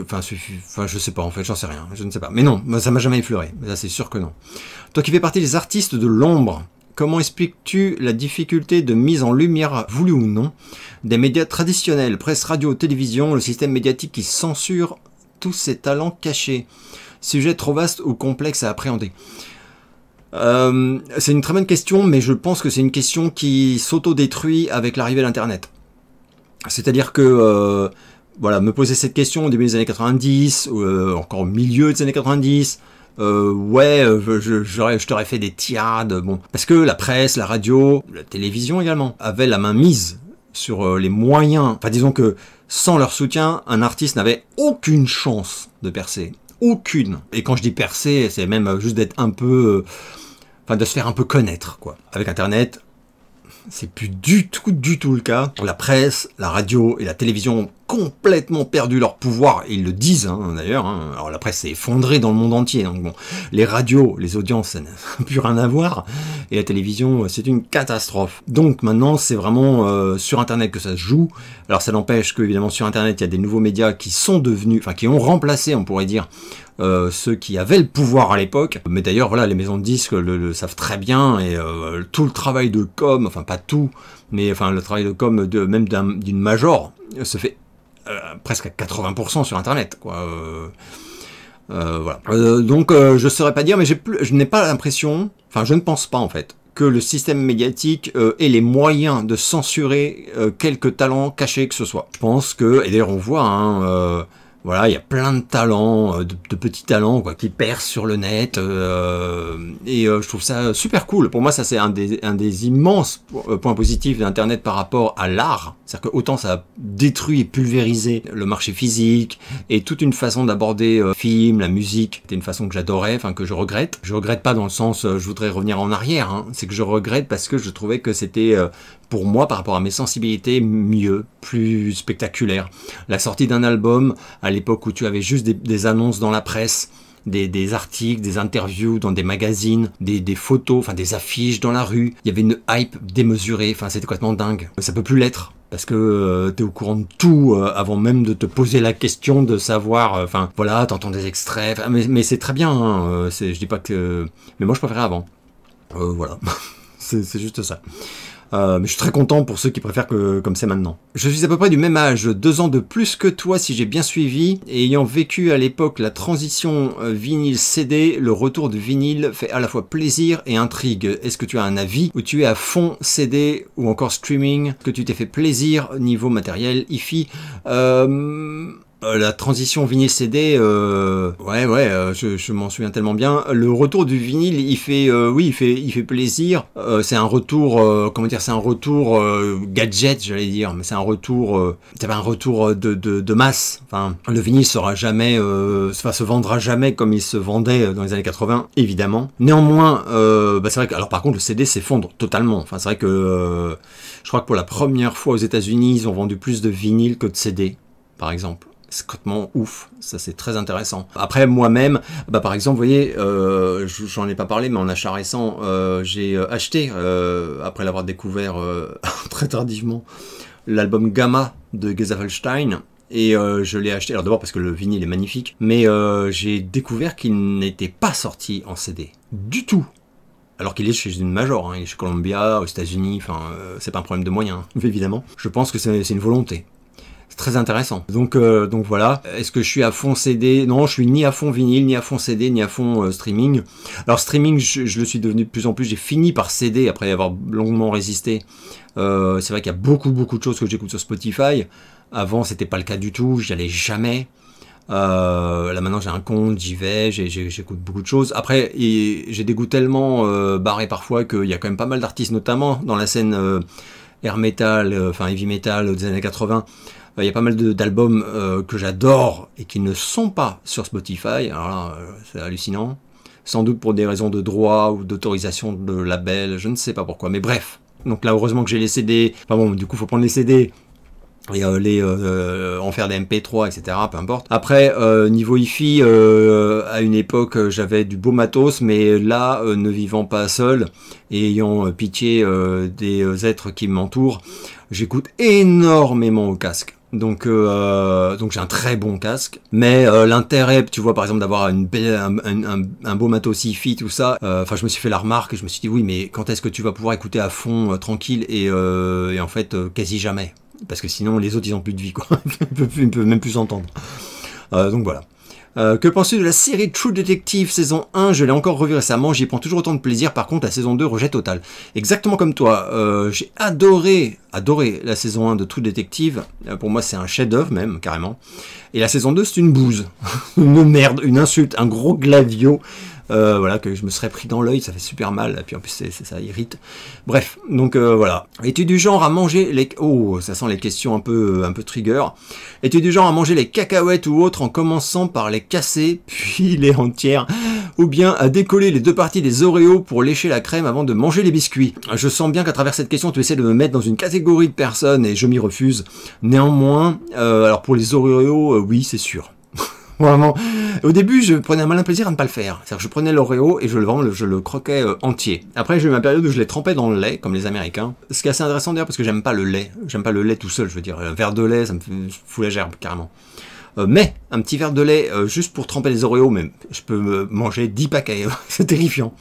Enfin, je sais pas, en fait, j'en sais rien, je ne sais pas. Mais non, ça m'a jamais effleuré, ça c'est sûr que non. Toi qui fais partie des artistes de l'ombre, comment expliques-tu la difficulté de mise en lumière, voulue ou non, des médias traditionnels, presse, radio, télévision, le système médiatique qui censure tous ces talents cachés? Sujet trop vaste ou complexe à appréhender. C'est une très bonne question, mais je pense que c'est une question qui s'auto-détruit avec l'arrivée d'Internet. C'est-à-dire que... voilà, me poser cette question au début des années 90, encore au milieu des années 90, je t'aurais fait des tirades, bon. Parce que la presse, la radio, la télévision également, avaient la main mise sur les moyens. Enfin, disons que sans leur soutien, un artiste n'avait aucune chance de percer. Aucune. Et quand je dis percer, c'est même juste d'être un peu... Enfin, de se faire un peu connaître, quoi. Avec Internet, c'est plus du tout le cas. La presse, la radio et la télévision ont complètement perdu leur pouvoir, et ils le disent d'ailleurs. Alors la presse s'est effondrée dans le monde entier, donc bon, les radios, les audiences, ça n'a plus rien à voir, et la télévision, c'est une catastrophe. Donc maintenant, c'est vraiment sur Internet que ça se joue. Alors ça n'empêche que, évidemment, sur Internet, il y a des nouveaux médias qui sont devenus, enfin qui ont remplacé, on pourrait dire, ceux qui avaient le pouvoir à l'époque. Mais d'ailleurs, voilà, les maisons de disques le savent très bien, et tout le travail de com, enfin pas tout, mais enfin le travail de com même d'une major se fait presque à 80% sur Internet, quoi. Voilà. Donc je saurais pas dire, mais je n'ai pas l'impression, enfin je ne pense pas en fait, que le système médiatique ait les moyens de censurer quelques talents cachés que ce soit. Je pense que, et d'ailleurs on voit, voilà, il y a plein de talents, de petits talents, quoi, qui percent sur le net, et je trouve ça super cool. Pour moi, ça c'est un des immenses points positifs d'Internet par rapport à l'art. C'est-à-dire que autant ça a détruit et pulvérisé le marché physique, et toute une façon d'aborder le film, la musique, c'était une façon que j'adorais, enfin que je regrette. Je regrette pas dans le sens, je voudrais revenir en arrière, c'est que je regrette parce que je trouvais que c'était... pour moi, par rapport à mes sensibilités, mieux, plus spectaculaire. La sortie d'un album, à l'époque où tu avais juste des annonces dans la presse, des articles, des interviews dans des magazines, des photos, enfin des affiches dans la rue, il y avait une hype démesurée, enfin c'était complètement dingue. Ça peut plus l'être, parce que t'es au courant de tout avant même de te poser la question de savoir, enfin voilà, t'entends des extraits, mais c'est très bien, je dis pas que... Mais moi je préférais avant. Voilà, c'est juste ça. Mais je suis très content pour ceux qui préfèrent que comme c'est maintenant. Je suis à peu près du même âge, 2 ans de plus que toi si j'ai bien suivi, et ayant vécu à l'époque la transition vinyle-CD, le retour de vinyle fait à la fois plaisir et intrigue. Est-ce que tu as un avis, ou tu es à fond CD ou encore streaming? Est-ce que tu t'es fait plaisir niveau matériel, hi-fi? La transition vinyle-CD, je m'en souviens tellement bien. Le retour du vinyle, il fait plaisir. C'est un retour, c'est un retour gadget, j'allais dire, mais c'est un retour, c'est pas un retour de masse. Enfin, le vinyle se vendra jamais comme il se vendait dans les années 80, évidemment. Néanmoins, c'est vrai que, alors par contre, le CD s'effondre totalement. Enfin, c'est vrai que je crois que pour la première fois aux États-Unis, ils ont vendu plus de vinyle que de CD, par exemple. C'est complètement ouf, ça c'est très intéressant. Après moi-même, par exemple, vous voyez, j'en ai pas parlé, mais en achat récent, j'ai acheté, après l'avoir découvert très tardivement, l'album Gamma de Gesaffelstein, et je l'ai acheté, alors d'abord parce que le vinyle est magnifique, mais j'ai découvert qu'il n'était pas sorti en CD, du tout. Alors qu'il est chez une major, il est chez Columbia, aux États-Unis, enfin, c'est pas un problème de moyens, évidemment. Je pense que c'est une volonté. C'est très intéressant. Donc voilà. Est-ce que je suis à fond CD? Non, je suis ni à fond vinyle, ni à fond CD, ni à fond streaming. Alors streaming, je le suis devenu de plus en plus. J'ai fini par CD après avoir longuement résisté. C'est vrai qu'il y a beaucoup de choses que j'écoute sur Spotify. Avant, c'était pas le cas du tout. J'y allais jamais. Là maintenant j'ai un compte, j'y vais, j'écoute beaucoup de choses. Après, j'ai des goûts tellement barrés parfois qu'il y a quand même pas mal d'artistes, notamment dans la scène air metal, enfin heavy metal des années 80. Il y a pas mal d'albums que j'adore et qui ne sont pas sur Spotify. Alors là, c'est hallucinant. Sans doute pour des raisons de droit ou d'autorisation de label, je ne sais pas pourquoi. Mais bref. Donc là, heureusement que j'ai les CD. Enfin bon, du coup, il faut prendre les CD et en faire des MP3, etc. Peu importe. Après, niveau hi-fi, à une époque, j'avais du beau matos, mais là, ne vivant pas seul et ayant pitié des êtres qui m'entourent, j'écoute énormément au casque. Donc j'ai un très bon casque, mais l'intérêt, tu vois, par exemple, d'avoir un beau matos hi-fi, tout ça, enfin, je me suis fait la remarque et je me suis dit, oui, mais quand est-ce que tu vas pouvoir écouter à fond, tranquille, et en fait, quasi jamais. Parce que sinon, les autres, ils ont plus de vie, quoi. Ils peuvent même plus s'entendre. Donc voilà. Que penses-tu de la série True Detective saison 1? Je l'ai encore revue récemment, j'y prends toujours autant de plaisir. Par contre, la saison 2, rejet total. Exactement comme toi, j'ai adoré la saison 1 de True Detective. Pour moi, c'est un chef-d'œuvre même, carrément. Et la saison 2, c'est une bouse. Une merde, une insulte, un gros gladio. Voilà, que je me serais pris dans l'œil, ça fait super mal, et puis en plus ça irrite. Bref, donc voilà. Es-tu du genre à manger les... Oh, ça sent les questions un peu trigger. Es-tu du genre à manger les cacahuètes ou autres en commençant par les casser, puis les entières, ou bien à décoller les deux parties des Oreos pour lécher la crème avant de manger les biscuits? Je sens bien qu'à travers cette question, tu essaies de me mettre dans une catégorie de personnes, et je m'y refuse. Néanmoins, alors pour les Oreos, oui, c'est sûr. Vraiment. Au début, je prenais un malin plaisir à ne pas le faire. C'est-à-dire que je prenais l'Oreo et je le croquais entier. Après, j'ai eu ma période où je les trempais dans le lait, comme les Américains. Ce qui est assez intéressant d'ailleurs, parce que j'aime pas le lait. J'aime pas le lait tout seul, je veux dire. Un verre de lait, ça me fout la gerbe, carrément. Mais, un petit verre de lait, juste pour tremper les Oreos, mais je peux manger 10 paquets. C'est terrifiant.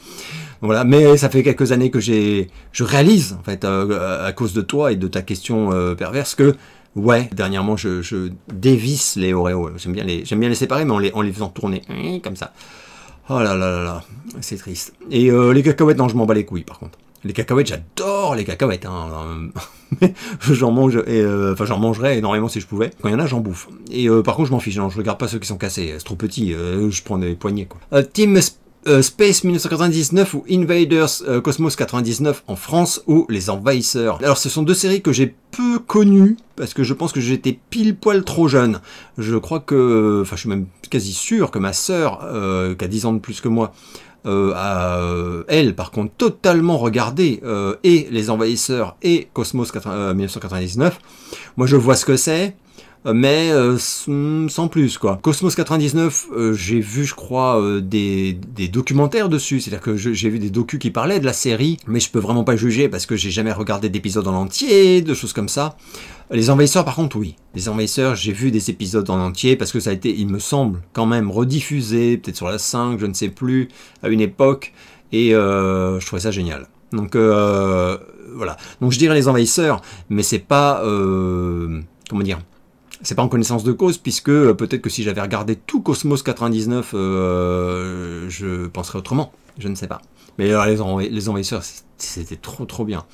Voilà, mais ça fait quelques années que je réalise, en fait, à cause de toi et de ta question perverse, que ouais, dernièrement, je dévisse les Oreos. J'aime bien les séparer, mais en les faisant tourner, comme ça. Oh là là là là, c'est triste. Et les cacahuètes, non, je m'en bats les couilles, par contre. Les cacahuètes, j'adore les cacahuètes. Hein. J'en mange, enfin j'en mangerais énormément si je pouvais. Quand il y en a, j'en bouffe. Et par contre, je m'en fiche. Non, je regarde pas ceux qui sont cassés. C'est trop petit. Je prends des poignées, quoi. Team Space 1999 ou Invaders Cosmos 99 en France ou Les Envahisseurs. Alors ce sont deux séries que j'ai peu connues parce que je pense que j'étais pile poil trop jeune. Je crois que, enfin je suis même quasi sûr que ma sœur, qui a 10 ans de plus que moi, a, elle par contre totalement regardé et Les Envahisseurs et Cosmos 1999. Moi je vois ce que c'est. Mais sans plus quoi. Cosmos 99, j'ai vu je crois des documentaires dessus, c'est-à-dire que j'ai vu des docus qui parlaient de la série, mais je peux vraiment pas juger parce que j'ai jamais regardé d'épisodes en entier, de choses comme ça. Les Envahisseurs par contre oui, les Envahisseurs j'ai vu des épisodes en entier parce que ça a été, il me semble, quand même rediffusé, peut-être sur la 5, je ne sais plus, à une époque, et je trouvais ça génial. Donc voilà, donc je dirais Les Envahisseurs, mais c'est pas, comment dire, c'est pas en connaissance de cause, puisque peut-être que si j'avais regardé tout Cosmos 99, je penserais autrement. Je ne sais pas. Mais les Envahisseurs, c'était trop bien.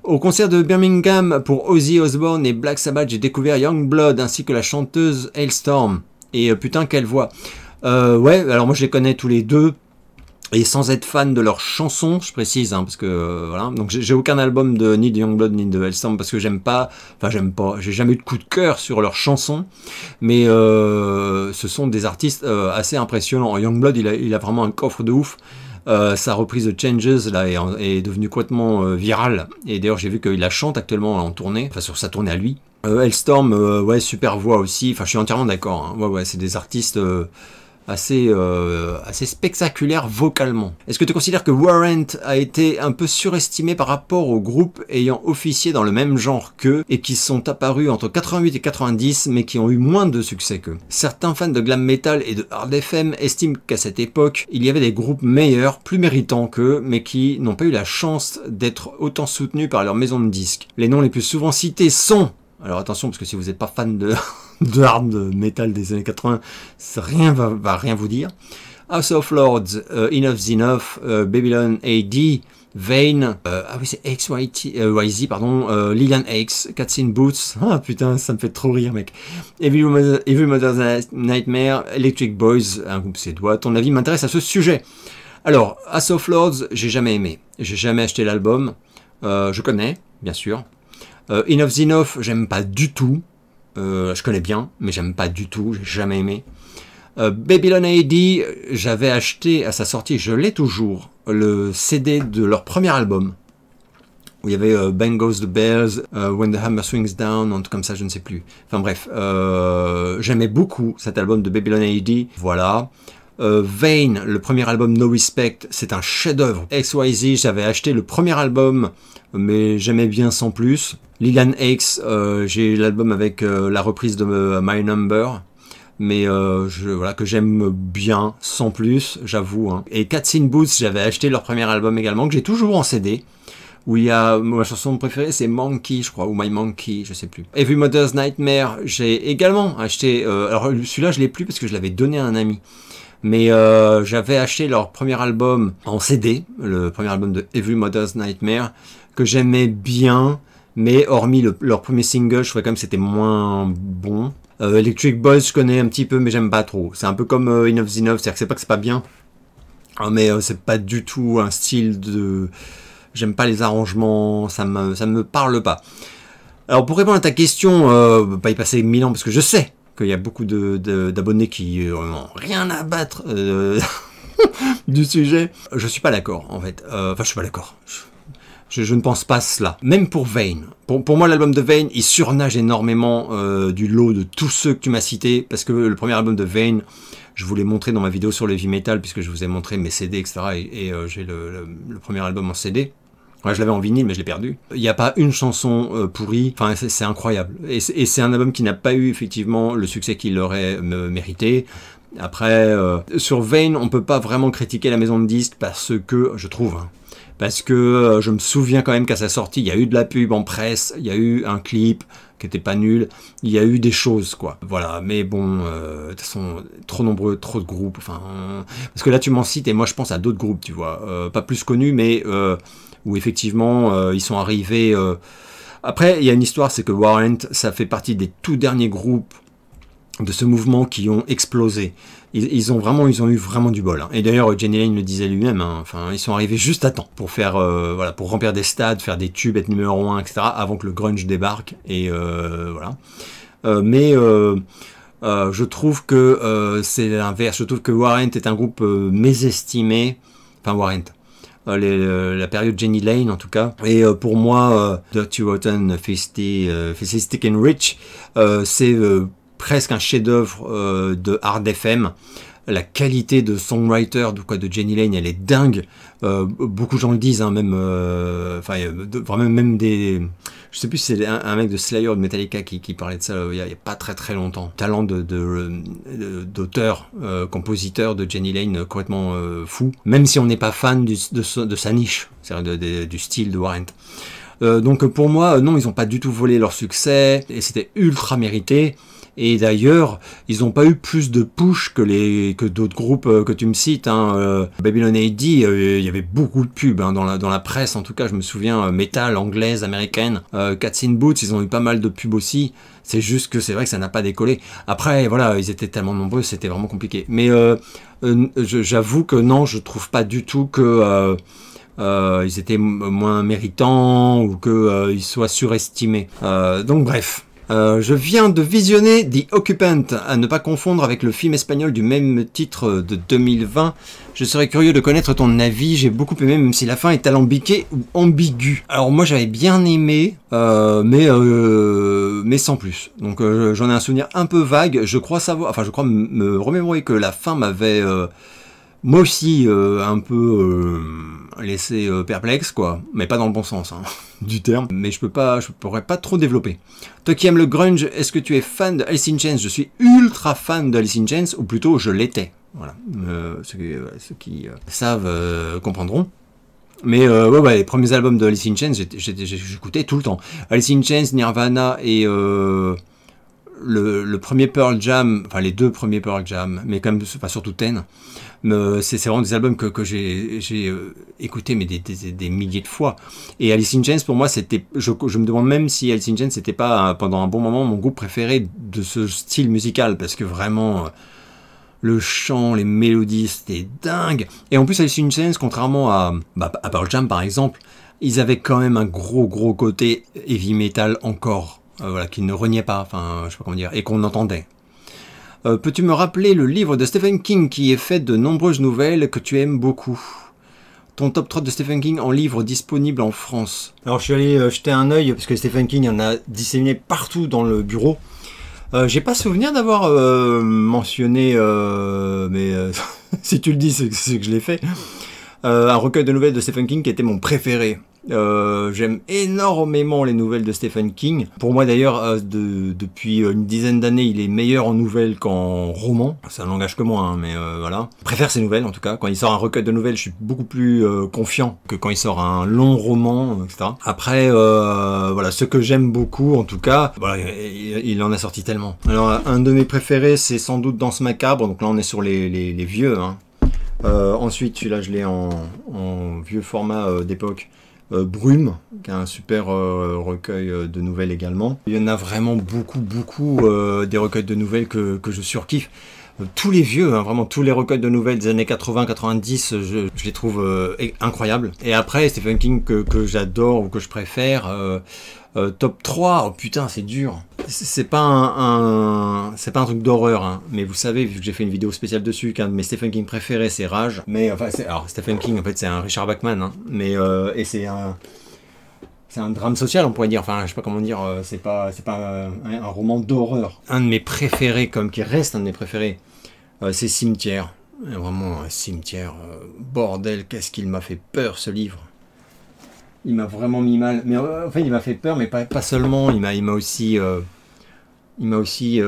Au concert de Birmingham pour Ozzy Osbourne et Black Sabbath, j'ai découvert Youngblood ainsi que la chanteuse Hailstorm. Et putain, quelle voix. Ouais, alors moi je les connais tous les deux. Et sans être fan de leurs chansons, je précise, hein, parce que voilà. Donc j'ai aucun album ni de Youngblood ni de Hailstorm parce que j'aime pas, j'ai jamais eu de coup de cœur sur leurs chansons, mais ce sont des artistes assez impressionnants. Youngblood, il a vraiment un coffre de ouf. Sa reprise de Changes là est devenue complètement virale. Et d'ailleurs j'ai vu qu'il la chante actuellement en tournée, enfin sur sa tournée à lui. Hailstorm, ouais, super voix aussi. Enfin je suis entièrement d'accord. Hein. Ouais, c'est des artistes assez spectaculaire vocalement. Est-ce que tu considères que Warrant a été un peu surestimé par rapport aux groupes ayant officié dans le même genre qu'eux et qui sont apparus entre 88 et 90 mais qui ont eu moins de succès qu'eux? Certains fans de glam metal et de hard FM estiment qu'à cette époque, il y avait des groupes meilleurs, plus méritants qu'eux, mais qui n'ont pas eu la chance d'être autant soutenus par leur maison de disques. Les noms les plus souvent cités sont... Alors attention, parce que si vous n'êtes pas fan de hard metal des années 80, rien va rien vous dire. House of Lords, Enough Enough, Babylon AD, Vane, ah oui c'est YZ, pardon, Lillian X, Cats in Boots, ah putain ça me fait trop rire mec, Evil Mother's Nightmare, Electric Boys, un groupe suédois. Ton avis m'intéresse à ce sujet. Alors, House of Lords, j'ai jamais aimé, j'ai jamais acheté l'album, je connais, bien sûr. Enough Enough, j'aime pas du tout. Je connais bien, mais j'aime pas du tout. J'ai jamais aimé. Babylon AD, j'avais acheté à sa sortie, je l'ai toujours, le CD de leur premier album. Où il y avait Bang Goes the Bells, When the Hammer Swings Down, un truc comme ça, je ne sais plus. Enfin bref, j'aimais beaucoup cet album de Babylon AD. Voilà. Vane, le premier album No Respect, c'est un chef-d'œuvre. XYZ, j'avais acheté le premier album, mais j'aimais bien sans plus. Lillian X, j'ai l'album avec la reprise de My Number, mais voilà, que j'aime bien sans plus, j'avoue. Hein. Et Cats in Boots, j'avais acheté leur premier album également, que j'ai toujours en CD, où il y a ma chanson préférée, c'est Monkey, je crois, ou My Monkey, je sais plus. Every Mother's Nightmare, j'ai également acheté, alors celui-là je l'ai plus parce que je l'avais donné à un ami. Mais j'avais acheté leur premier album en CD, le premier album de Every Mother's Nightmare, que j'aimais bien, mais hormis leur premier single, je trouvais quand même que c'était moins bon. Electric Boys, je connais un petit peu, mais j'aime pas trop. C'est un peu comme Enough Enough, c'est-à-dire que c'est pas bien, Mais c'est pas du tout un style de... J'aime pas les arrangements, ça me parle pas. Alors pour répondre à ta question, pas y passer 1000 ans, parce que je sais qu'il y a beaucoup d'abonnés qui n'ont rien à battre du sujet. Je suis pas d'accord, en fait. Enfin, je suis pas d'accord. Je ne pense pas cela. Même pour Vane. Pour moi, l'album de Vane, il surnage énormément du lot de tous ceux que tu m'as cités, parce que le premier album de Vane, je vous l'ai montré dans ma vidéo sur le heavy metal, puisque je vous ai montré mes CD, etc. Et j'ai le premier album en CD. Ouais, je l'avais en vinyle, mais je l'ai perdu. Il n'y a pas une chanson pourrie. Enfin, c'est incroyable. Et c'est un album qui n'a pas eu, effectivement, le succès qu'il aurait mérité. Après, sur Vane, on peut pas vraiment critiquer la maison de disques parce que, je trouve, hein, parce que je me souviens quand même qu'à sa sortie, il y a eu de la pub en presse, il y a eu un clip qui était pas nul, il y a eu des choses, quoi. Voilà, mais bon, de toute façon, trop nombreux, trop de groupes, enfin... Parce que là, tu m'en cites, et moi, je pense à d'autres groupes, tu vois. Pas plus connus, mais où, effectivement, ils sont arrivés... Après, il y a une histoire, c'est que Warrant, ça fait partie des tout derniers groupes de ce mouvement qui ont explosé. Ils ont eu vraiment du bol. Hein. Et d'ailleurs, Jenny Lane le disait lui-même. Hein, enfin, ils sont arrivés juste à temps pour faire, voilà, pour remplir des stades, faire des tubes, être numéro 1, etc. Avant que le grunge débarque. Et voilà. Mais je trouve que c'est l'inverse. Je trouve que Warrant est un groupe mésestimé. Enfin, Warrant. La période Jenny Lane en tout cas. Et pour moi, Dirty Rotten, Fascistic and Rich, c'est presque un chef-d'œuvre de hard FM. La qualité de songwriter de Jenny Lane, elle est dingue. Beaucoup de gens le disent, hein, même, vraiment même des... Je sais plus si c'est un mec de Slayer ou de Metallica qui parlait de ça il y a pas très longtemps. Talent d'auteur, compositeur de Jenny Lane complètement fou. Même si on n'est pas fan de sa niche, c'est-à-dire du style de Warrant. Donc pour moi, non, ils n'ont pas du tout volé leur succès et c'était ultra mérité. Et d'ailleurs, ils n'ont pas eu plus de push que d'autres groupes que tu me cites. Hein. Babylon AD, il y avait beaucoup de pubs hein, dans la presse. En tout cas, je me souviens, métal, anglaise, américaine. Cats in Boots, ils ont eu pas mal de pubs aussi. C'est juste que c'est vrai que ça n'a pas décollé. Après, voilà, ils étaient tellement nombreux, c'était vraiment compliqué. Mais j'avoue que non, je trouve pas du tout que... ils étaient moins méritants ou qu'ils soient surestimés. Donc bref. Je viens de visionner The Occupant, à ne pas confondre avec le film espagnol du même titre de 2020. Je serais curieux de connaître ton avis, j'ai beaucoup aimé, même si la fin est alambiquée ou ambiguë. Alors moi j'avais bien aimé, mais sans plus. Donc j'en ai un souvenir un peu vague, je crois me remémorer que la fin m'avait... moi aussi, un peu laissé perplexe, quoi. Mais pas dans le bon sens, hein, du terme. Mais je pourrais pas trop développer. Toi qui aimes le grunge, est-ce que tu es fan de Alice in Chains? Je suis ultra fan de Alice in Chains, ou plutôt je l'étais. Voilà. Ceux qui savent comprendront. Mais ouais, les premiers albums de Alice in Chains, j'écoutais tout le temps. Alice in Chains, Nirvana et... le premier Pearl Jam, enfin les deux premiers Pearl Jam, mais quand même, enfin surtout Ten, c'est vraiment des albums que j'ai écouté mais des milliers de fois. Et Alice in Chains pour moi c'était, je me demande même si Alice in Chains c'était pas pendant un bon moment mon groupe préféré de ce style musical, parce que vraiment le chant, les mélodies, c'était dingue. Et en plus Alice in Chains, contrairement à Pearl Jam par exemple, ils avaient quand même un gros côté heavy metal encore. Voilà, qui ne reniait pas, enfin, je sais pas comment dire, et qu'on entendait. Peux-tu me rappeler le livre de Stephen King qui est fait de nombreuses nouvelles que tu aimes beaucoup? Ton top 3 de Stephen King en livre disponible en France. Alors, je suis allé jeter un œil, parce que Stephen King en a disséminé partout dans le bureau. J'ai pas souvenir d'avoir mentionné, mais si tu le dis, c'est que je l'ai fait. Un recueil de nouvelles de Stephen King qui était mon préféré. J'aime énormément les nouvelles de Stephen King. Pour moi d'ailleurs, depuis une dizaine d'années, il est meilleur en nouvelles qu'en roman. C'est un langage que moi, hein, mais voilà. Je préfère ses nouvelles en tout cas. Quand il sort un recueil de nouvelles, je suis beaucoup plus confiant que quand il sort un long roman, etc. Après, voilà, ce que j'aime beaucoup, en tout cas, voilà, il en a sorti tellement. Alors, un de mes préférés, c'est sans doute Danse Macabre. Donc là, on est sur les vieux. Hein. Ensuite, celui-là, je l'ai en vieux format d'époque. Brume, qui a un super recueil de nouvelles également. Il y en a vraiment beaucoup des recueils de nouvelles que je surkiffe. Tous les vieux, hein, vraiment tous les recueils de nouvelles des années 80-90, je les trouve incroyables. Et après, Stephen King que j'adore ou que je préfère, top 3, oh putain, c'est dur. C'est pas c'est pas un truc d'horreur, hein, mais vous savez, vu que j'ai fait une vidéo spéciale dessus, qu'un de mes Stephen King préférés, c'est Rage. Mais enfin, alors Stephen King, en fait, c'est un Richard Bachman, hein, mais et c'est un drame social, on pourrait dire. Enfin, je sais pas comment dire. C'est pas un roman d'horreur. Un de mes préférés, comme qui reste un de mes préférés, c'est Cimetière. Vraiment, Cimetière. Bordel, qu'est-ce qu'il m'a fait peur, ce livre. Il m'a vraiment mis mal. Mais en fait, il m'a fait peur, mais pas seulement. Il m'a aussi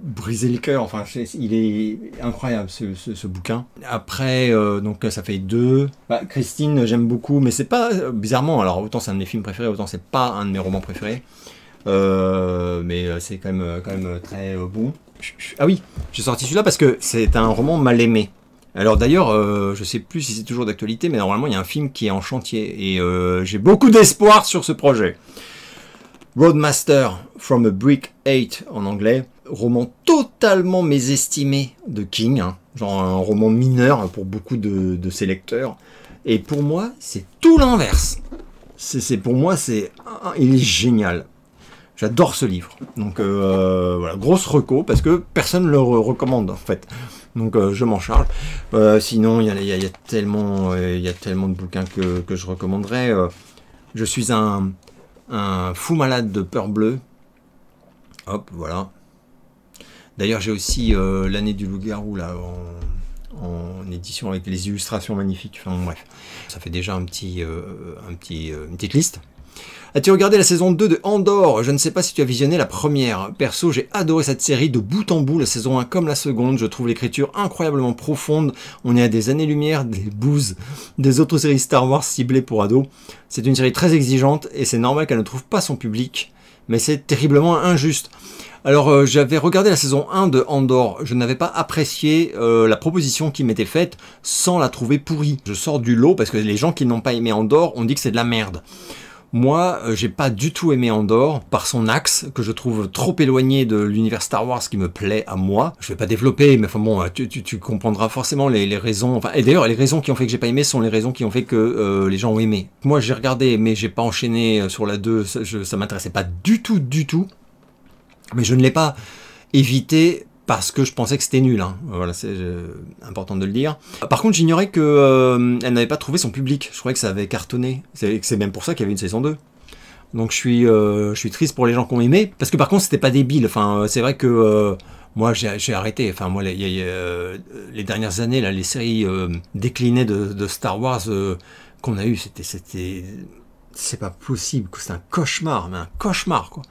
brisé le cœur. Enfin, il est incroyable ce bouquin. Après, donc ça fait 2. Bah, Christine, j'aime beaucoup, mais c'est pas bizarrement. Alors autant c'est un de mes films préférés, autant c'est pas un de mes romans préférés. Mais c'est quand même très bon. Ah oui, j'ai sorti celui-là parce que c'est un roman mal aimé. Alors d'ailleurs, je sais plus si c'est toujours d'actualité, mais normalement il y a un film qui est en chantier et j'ai beaucoup d'espoir sur ce projet. Roadmaster from a Brick 8 en anglais, roman totalement mésestimé de King, hein, genre un roman mineur pour beaucoup de ses lecteurs. Et pour moi, c'est tout l'inverse. Pour moi, il est génial. J'adore ce livre. Donc voilà, grosse reco, parce que personne ne le recommande en fait. Donc je m'en charge. Sinon, il y a tellement de bouquins que je recommanderais. Je suis un fou malade de Peur Bleue. Hop, voilà. D'ailleurs, j'ai aussi L'année du loup-garou là en édition avec les illustrations magnifiques. Enfin bref, ça fait déjà une petite liste. As-tu regardé la saison 2 de Andor? Je ne sais pas si tu as visionné la première. Perso, j'ai adoré cette série de bout en bout, la saison 1 comme la seconde. Je trouve l'écriture incroyablement profonde. On est à des années-lumière des bouses des autres séries Star Wars ciblées pour ados. C'est une série très exigeante et c'est normal qu'elle ne trouve pas son public. Mais c'est terriblement injuste. Alors, j'avais regardé la saison 1 de Andor. Je n'avais pas apprécié la proposition qui m'était faite sans la trouver pourrie. Je sors du lot parce que les gens qui n'ont pas aimé Andor ont dit que c'est de la merde. Moi, j'ai pas du tout aimé Andor par son axe que je trouve trop éloigné de l'univers Star Wars qui me plaît à moi. Je vais pas développer, mais enfin bon, tu comprendras forcément les raisons. Enfin, et d'ailleurs, les raisons qui ont fait que j'ai pas aimé sont les raisons qui ont fait que les gens ont aimé. Moi, j'ai regardé, mais j'ai pas enchaîné sur la 2. Ça m'intéressait pas du tout. Mais je ne l'ai pas évité parce que je pensais que c'était nul, hein. Voilà, c'est important de le dire. Par contre, j'ignorais qu'elle n'avait pas trouvé son public. Je croyais que ça avait cartonné. C'est même pour ça qu'il y avait une saison 2. Donc je suis triste pour les gens qui ont aimé. Parce que par contre, c'était pas débile. Enfin, c'est vrai que moi, j'ai arrêté. Enfin, moi, les dernières années, là, les séries déclinées de Star Wars qu'on a eues, c'est pas possible. C'est un cauchemar, mais un cauchemar, quoi.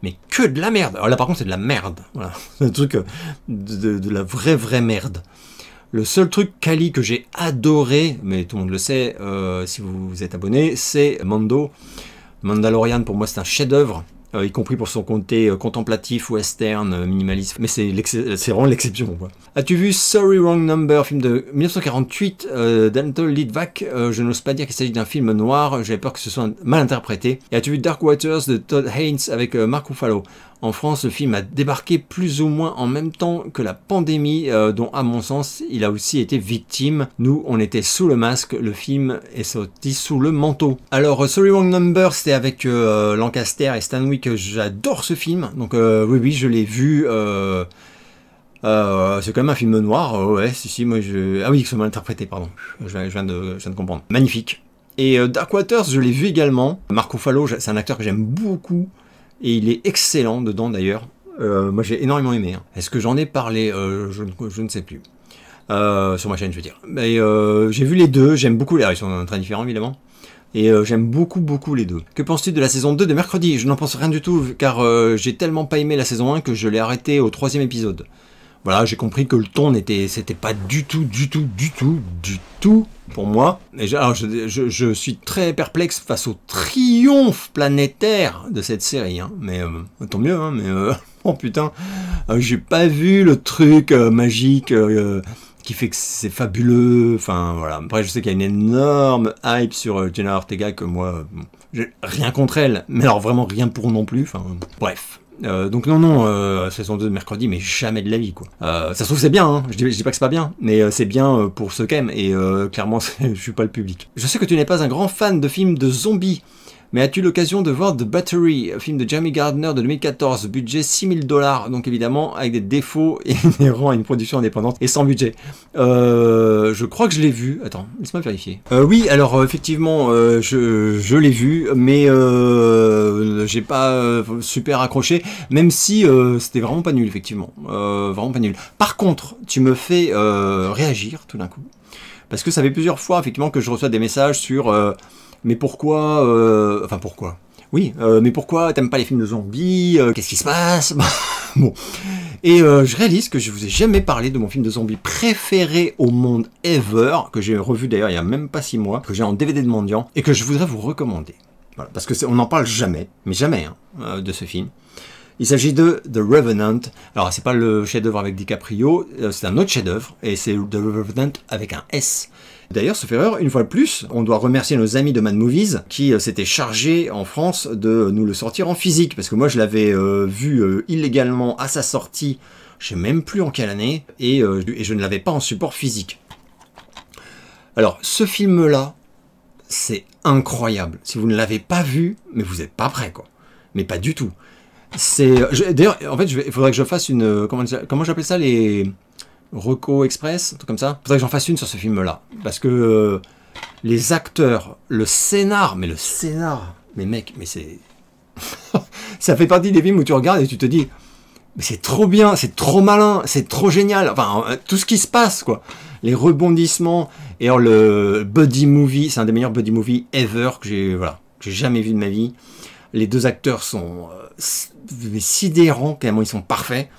Mais que de la merde. Alors là par contre c'est de la merde. Voilà. C'est un truc de la vraie merde. Le seul truc quali que j'ai adoré, mais tout le monde le sait si vous êtes abonné, c'est Mando. Mandalorian pour moi c'est un chef-d'œuvre. Y compris pour son côté contemplatif, western, minimaliste. Mais c'est vraiment l'exception. As-tu vu Sorry Wrong Number, film de 1948 d'Anatole Litvak? Je n'ose pas dire qu'il s'agit d'un film noir, j'avais peur que ce soit mal interprété. Et as-tu vu Dark Waters de Todd Haynes avec Mark Ruffalo? En France, le film a débarqué plus ou moins en même temps que la pandémie, dont à mon sens, il a aussi été victime. Nous, on était sous le masque, le film est sorti sous le manteau. Alors, Sorry Wrong Number, c'était avec Lancaster et Stanwyck, j'adore ce film. Donc oui, je l'ai vu. C'est quand même un film noir, ouais, si, moi je... Ah oui, que c'est mal interprété, pardon. Je viens de comprendre. Magnifique. Et Dark Waters, je l'ai vu également. Mark Ruffalo, c'est un acteur que j'aime beaucoup. Et il est excellent dedans d'ailleurs. Moi j'ai énormément aimé. Hein. Est-ce que j'en ai parlé? Je ne sais plus. Sur ma chaîne, je veux dire. Mais j'ai vu les deux, j'aime beaucoup les... Ils sont très différents évidemment. Et j'aime beaucoup les deux. Que penses-tu de la saison 2 de Mercredi? Je n'en pense rien du tout, car j'ai tellement pas aimé la saison 1 que je l'ai arrêté au 3e épisode. Voilà, j'ai compris que le ton c'était pas du tout pour moi. Et alors, je suis très perplexe face au triomphe planétaire de cette série. Hein. Mais tant mieux, hein, mais oh putain, j'ai pas vu le truc magique qui fait que c'est fabuleux. Enfin voilà. Après, je sais qu'il y a une énorme hype sur Jenna Ortega que moi, j'ai rien contre elle, mais alors vraiment rien pour non plus. Enfin bref. Donc non, saison 2 de mercredi, mais jamais de la vie, quoi. Ça se trouve c'est bien, hein. Je dis pas que c'est pas bien, mais c'est bien pour ceux qui aiment, et clairement je suis pas le public. Je sais que tu n'es pas un grand fan de films de zombies, mais as-tu l'occasion de voir The Battery, film de Jeremy Gardner de 2014, budget $6000, donc évidemment avec des défauts inhérents à une production indépendante et sans budget. Je crois que je l'ai vu, attends, laisse-moi vérifier. Oui, alors effectivement, je l'ai vu, mais j'ai pas super accroché, même si c'était vraiment pas nul, effectivement, vraiment pas nul. Par contre, tu me fais réagir tout d'un coup, parce que ça fait plusieurs fois, effectivement, que je reçois des messages sur... mais pourquoi... Enfin, pourquoi? Oui, mais pourquoi t'aimes pas les films de zombies? Qu'est-ce qui se passe? Bon. Et je réalise que je vous ai jamais parlé de mon film de zombies préféré au monde ever, que j'ai revu d'ailleurs il y a même pas 6 mois, que j'ai en DVD de mendiant, et que je voudrais vous recommander. Voilà, parce que on n'en parle jamais, mais jamais, hein, de ce film. Il s'agit de The Revenant. Alors, c'est pas le chef-d'œuvre avec DiCaprio, c'est un autre chef-d'œuvre, et c'est The Revenant avec un S. D'ailleurs, sauf erreur, une fois de plus, on doit remercier nos amis de Mad Movies qui s'étaient chargés en France de nous le sortir en physique, parce que moi je l'avais vu illégalement à sa sortie, je sais même plus en quelle année, et je ne l'avais pas en support physique. Alors, ce film-là, c'est incroyable. Si vous ne l'avez pas vu, mais vous n'êtes pas prêt, quoi. Mais pas du tout. D'ailleurs, en fait, il faudrait que je fasse une... Comment j'appelle ça, les... Reco Express, un truc comme ça. Faudrait que j'en fasse une sur ce film-là. Parce que les acteurs, le scénar, mais mec, mais c'est... ça fait partie des films où tu regardes et tu te dis, mais c'est trop bien, c'est trop malin, c'est trop génial. Enfin, tout ce qui se passe, quoi. Les rebondissements. Et alors, le buddy movie, c'est un des meilleurs buddy movie ever que j'ai jamais vu de ma vie. Les deux acteurs sont sidérants, tellement ils sont parfaits.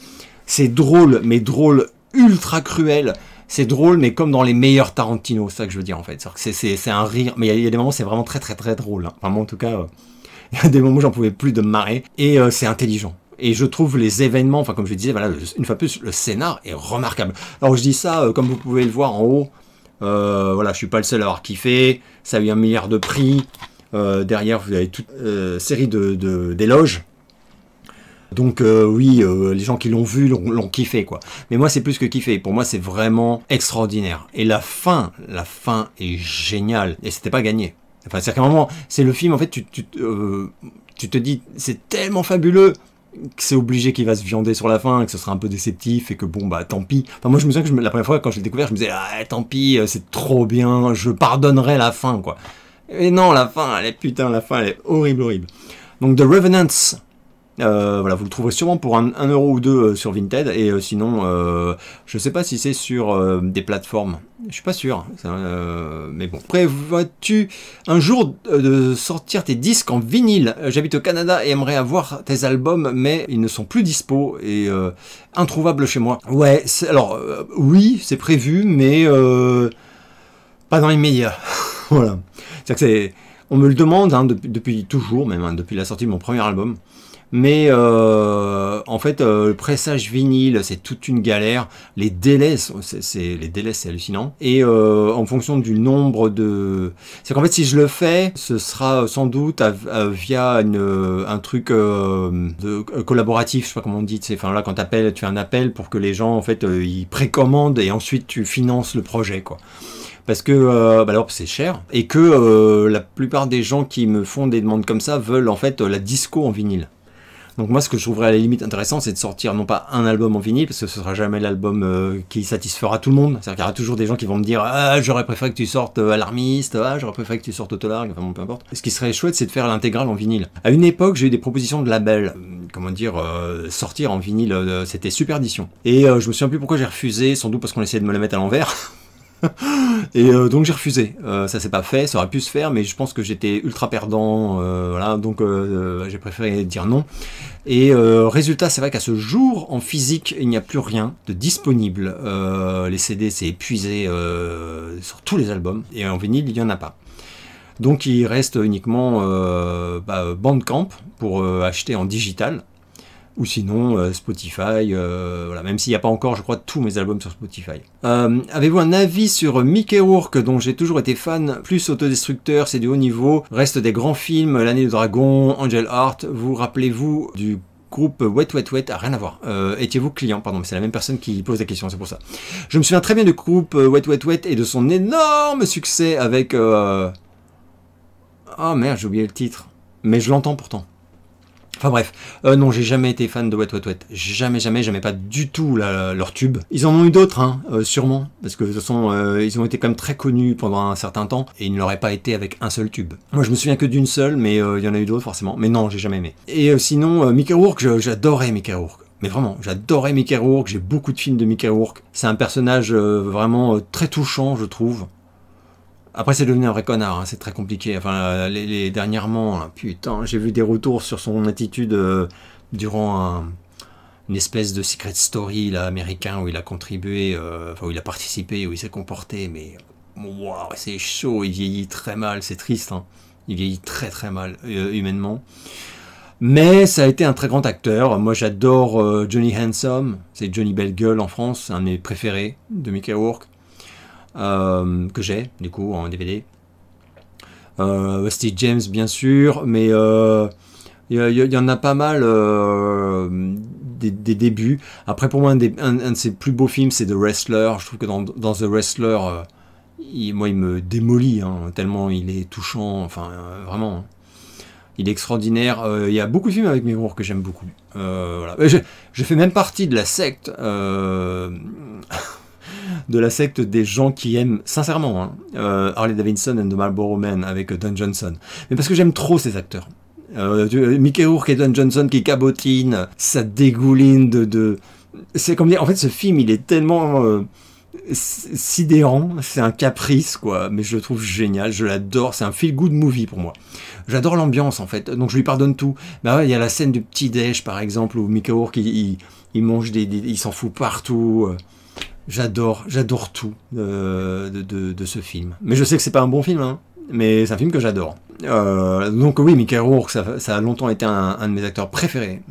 C'est drôle, mais drôle ultra cruel, c'est drôle, mais comme dans les meilleurs Tarantino, c'est ça que je veux dire en fait. C'est un rire, mais il y a des moments c'est vraiment très très très drôle. Hein. Enfin moi en tout cas, il y a des moments où j'en pouvais plus de me marrer, et c'est intelligent. Et je trouve les événements, enfin comme je disais, voilà, une fois plus, le scénar est remarquable. Alors je dis ça, comme vous pouvez le voir en haut, voilà, je suis pas le seul à avoir kiffé, ça a eu 1 milliard de prix, derrière vous avez toute série d'éloges. Donc oui, les gens qui l'ont vu l'ont kiffé, quoi. Mais moi, c'est plus que kiffé. Pour moi, c'est vraiment extraordinaire. Et la fin est géniale. Et c'était pas gagné. Enfin, c'est qu'à un moment, c'est le film, en fait, tu te dis, c'est tellement fabuleux que c'est obligé qu'il va se viander sur la fin, que ce sera un peu déceptif, et que bon, bah, tant pis. Enfin, moi, je me souviens que la première fois, quand je l'ai découvert, je me disais, ah, tant pis, c'est trop bien, je pardonnerai la fin, quoi. Et non, la fin, elle est horrible, horrible. Donc, The Revenants, voilà, vous le trouverez sûrement pour 1 euro ou 2 sur Vinted, et sinon, je sais pas si c'est sur des plateformes, je suis pas sûr, mais bon. Prévois-tu un jour de sortir tes disques en vinyle? J'habite au Canada et aimerais avoir tes albums, mais ils ne sont plus dispo et introuvables chez moi. Ouais, alors, oui, c'est prévu, mais pas dans les médias. Voilà. C'est-à-dire que on me le demande hein, depuis toujours, même hein, depuis la sortie de mon premier album. Mais en fait, le pressage vinyle, c'est toute une galère. Les délais, c'est hallucinant. Et en fonction du nombre de... C'est qu'en fait, si je le fais, ce sera sans doute via un truc collaboratif, je sais pas comment on dit. Enfin là, quand tu fais un appel pour que les gens, en fait, ils précommandent et ensuite tu finances le projet, quoi. Parce que alors c'est cher et que la plupart des gens qui me font des demandes comme ça veulent en fait la disco en vinyle. Donc moi, ce que je trouverais à la limite intéressant, c'est de sortir non pas un album en vinyle, parce que ce sera jamais l'album qui satisfera tout le monde. C'est-à-dire qu'il y aura toujours des gens qui vont me dire « Ah, j'aurais préféré que tu sortes Alarmiste, ah, j'aurais préféré que tu sortes Autolargue, enfin bon, peu importe. » Ce qui serait chouette, c'est de faire l'intégrale en vinyle. À une époque, j'ai eu des propositions de labels, comment dire, sortir en vinyle, c'était Superdition. Et je me souviens plus pourquoi j'ai refusé, sans doute parce qu'on essayait de me la mettre à l'envers. Et donc j'ai refusé, ça s'est pas fait, ça aurait pu se faire, mais je pense que j'étais ultra perdant, voilà, donc j'ai préféré dire non. Et résultat, c'est vrai qu'à ce jour, en physique, il n'y a plus rien de disponible. Les CD, c'est épuisé sur tous les albums, et en vinyle, il n'y en a pas. Donc il reste uniquement Bandcamp pour acheter en digital. Ou sinon Spotify, voilà, même s'il n'y a pas encore, je crois, tous mes albums sur Spotify. Avez-vous un avis sur Mickey Rourke, dont j'ai toujours été fan, plus autodestructeur, c'est du haut niveau, reste des grands films, L'Année du Dragon, Angel Heart, vous rappelez-vous du groupe Wet Wet Wet? Rien à voir. Étiez-vous client? Pardon, mais c'est la même personne qui pose la question, c'est pour ça. Je me souviens très bien du groupe Wet Wet Wet et de son énorme succès avec... Oh merde, j'ai oublié le titre. Mais je l'entends pourtant. Enfin bref, non, j'ai jamais été fan de Wet Wet Wet. Jamais, j'aimais pas du tout leur tube. Ils en ont eu d'autres, hein, sûrement, parce que de toute façon, ils ont été quand même très connus pendant un certain temps, et ils ne l'auraient pas été avec un seul tube. Moi, je me souviens que d'une seule, mais il y en a eu d'autres forcément. Mais non, j'ai jamais aimé. Et sinon, Mickey Rourke, j'adorais Mickey Rourke. Mais vraiment, j'adorais Mickey Rourke, j'ai beaucoup de films de Mickey Rourke. C'est un personnage vraiment très touchant, je trouve. Après, c'est devenu un vrai connard, hein, c'est très compliqué. Enfin, dernièrement, là, putain, j'ai vu des retours sur son attitude durant une espèce de secret story là, américain où il a contribué, enfin, où il a participé, où il s'est comporté, mais wow, c'est chaud, il vieillit très mal, c'est triste, hein. Il vieillit très très mal, humainement. Mais ça a été un très grand acteur. Moi, j'adore Johnny Handsome, c'est Johnny Belle Gueule en France, c'est un de mes préférés de Mickey Rourke. Que j'ai du coup en DVD. Steve James bien sûr, mais il y en a pas mal des débuts. Après pour moi un de ses plus beaux films c'est The Wrestler. Je trouve que dans The Wrestler moi il me démolit, hein, tellement il est touchant, enfin vraiment hein. Il est extraordinaire. Il y a beaucoup de films avec Mickey Rourke que j'aime beaucoup. Voilà. Je fais même partie de la secte des gens qui aiment sincèrement hein, Harley Davidson and the Marlboro Man avec Don Johnson, mais parce que j'aime trop ces acteurs. Mickey Rourke et Don Johnson qui cabotinent, ça dégouline c'est comme dire, en fait ce film il est tellement sidérant, c'est un caprice quoi, mais je le trouve génial, je l'adore, c'est un feel good movie pour moi. J'adore l'ambiance en fait, donc je lui pardonne tout. Bah ouais, il y a la scène du petit déj par exemple où Mickey Rourke il mange il s'en fout partout. J'adore tout de ce film. Mais je sais que c'est pas un bon film, hein, mais c'est un film que j'adore. Donc oui, Mickey Rourke, ça a longtemps été un de mes acteurs préférés,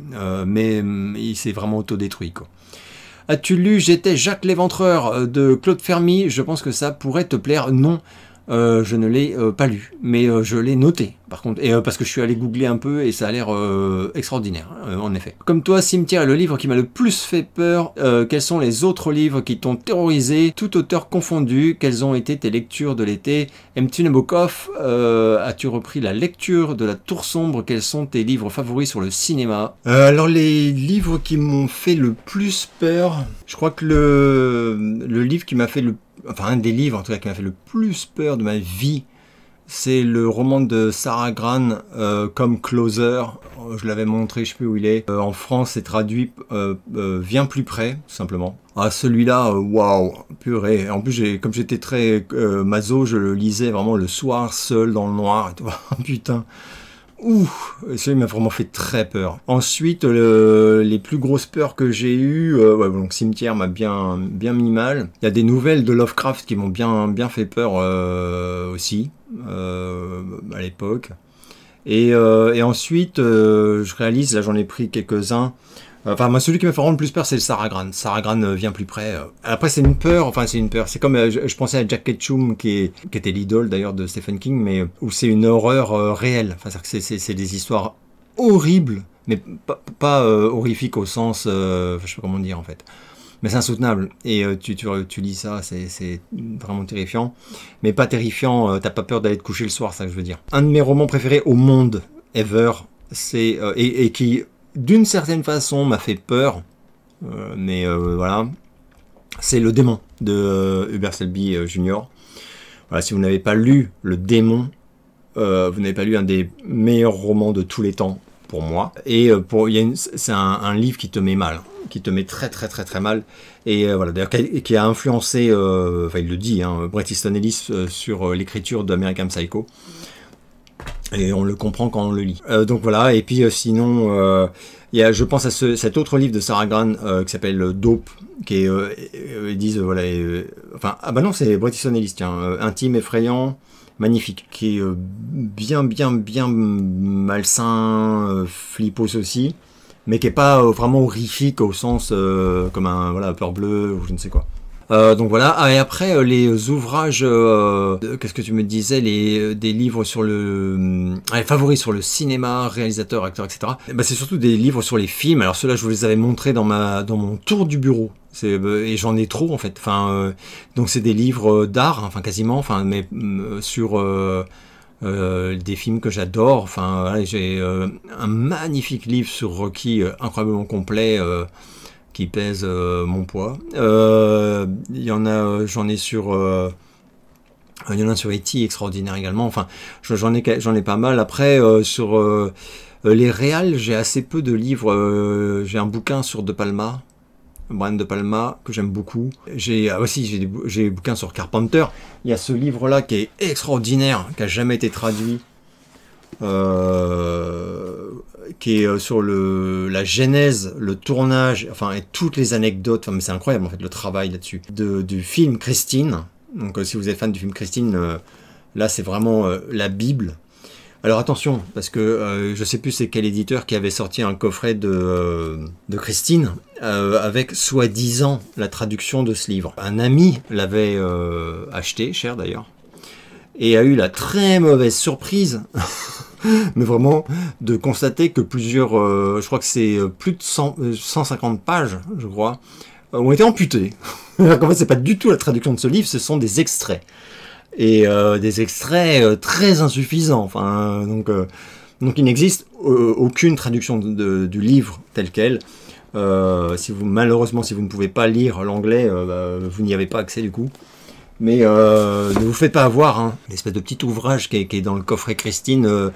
mais il s'est vraiment autodétruit, quoi. As-tu lu J'étais Jacques l'Éventreur de Claude Fermy? Je pense que ça pourrait te plaire. Non, je ne l'ai pas lu, mais je l'ai noté, par contre, et parce que je suis allé googler un peu et ça a l'air extraordinaire, en effet. Comme toi, Cimetière est le livre qui m'a le plus fait peur. Quels sont les autres livres qui t'ont terrorisé, tout auteur confondu? Quelles ont été tes lectures de l'été? Aimes-tu Nabokov? As-tu repris la lecture de La Tour Sombre? Quels sont tes livres favoris sur le cinéma? Alors, les livres qui m'ont fait le plus peur, je crois que le livre qui m'a fait enfin un des livres en tout cas qui m'a fait le plus peur de ma vie, c'est le roman de Sarah Gran, comme Closer. Je l'avais montré, je sais plus où il est. En France, c'est traduit Viens plus près, tout simplement. Ah, celui-là, waouh, purée. En plus, comme j'étais très maso, je le lisais vraiment le soir, seul, dans le noir. Et tout. Putain. Ouh, ça m'a vraiment fait très peur. Ensuite, les plus grosses peurs que j'ai eues, ouais, donc Cimetière m'a bien mis mal. Il y a des nouvelles de Lovecraft qui m'ont bien fait peur aussi à l'époque. Et ensuite, je réalise, là j'en ai pris quelques-uns. Enfin, moi, celui qui m'a fait vraiment le plus peur, c'est le Sarah Gran. Sarah Gran vient plus près. Après, c'est une peur. Enfin, c'est une peur. C'est comme, je pensais à Jack Ketchum, qui était l'idole d'ailleurs de Stephen King, mais où c'est une horreur réelle. Enfin, c'est des histoires horribles, mais pas horrifiques au sens, je sais pas comment dire en fait. Mais c'est insoutenable. Et tu lis ça, c'est vraiment terrifiant. Mais pas terrifiant. T'as pas peur d'aller te coucher le soir, ça que je veux dire. Un de mes romans préférés au monde ever, c'est et qui d'une certaine façon m'a fait peur, mais voilà, c'est Le Démon de Hubert Selby Jr. Voilà, si vous n'avez pas lu Le Démon, vous n'avez pas lu un des meilleurs romans de tous les temps pour moi. Et c'est un livre qui te met mal, qui te met très mal. Et voilà, d'ailleurs qui a influencé, enfin il le dit, hein, Bret Easton Ellis sur l'écriture d'American Psycho. Et on le comprend quand on le lit. Donc voilà, et puis sinon, je pense à cet autre livre de Sarah Gran qui s'appelle Dope, qui est, ils disent, voilà, enfin, ah bah non, c'est Bret Easton Ellis, tiens, intime, effrayant, magnifique, qui est bien malsain, flippos aussi, mais qui est pas vraiment horrifique au sens comme un, voilà, Peur bleue ou je ne sais quoi. Donc voilà. Ah, et après les ouvrages, qu'est-ce que tu me disais, des livres sur les favoris sur le cinéma, réalisateur, acteur, etc. Bah, c'est surtout des livres sur les films. Alors ceux-là, je vous les avais montrés dans mon tour du bureau. Et j'en ai trop en fait. Enfin, donc c'est des livres d'art, enfin quasiment, enfin mais sur des films que j'adore. Enfin, voilà, j'ai un magnifique livre sur Rocky, incroyablement complet. Qui pèse mon poids. Il y en a, j'en ai sur, il y en a sur E.T. extraordinaire également. Enfin, j'en ai pas mal. Après, sur les réals, j'ai assez peu de livres. J'ai un bouquin sur De Palma, Brian De Palma, que j'aime beaucoup. J'ai des bouquins sur Carpenter. Il y a ce livre-là qui est extraordinaire, qui a jamais été traduit. Qui est sur la genèse, le tournage, enfin et toutes les anecdotes, enfin, mais c'est incroyable en fait le travail là-dessus, du film Christine. Donc si vous êtes fan du film Christine, là c'est vraiment la Bible. Alors attention, parce que je sais plus c'est quel éditeur qui avait sorti un coffret de Christine avec soi-disant la traduction de ce livre. Un ami l'avait acheté, cher d'ailleurs, et a eu la très mauvaise surprise mais vraiment de constater que plusieurs, je crois que c'est plus de 150 pages, je crois, ont été amputées. En fait, c'est pas du tout la traduction de ce livre, ce sont des extraits. Et des extraits très insuffisants. Enfin, donc il n'existe aucune traduction du livre tel quel. Malheureusement, si vous ne pouvez pas lire l'anglais, vous n'y avez pas accès du coup. Mais ne vous faites pas avoir, hein. L'espèce de petit ouvrage qui est dans le coffret Christine,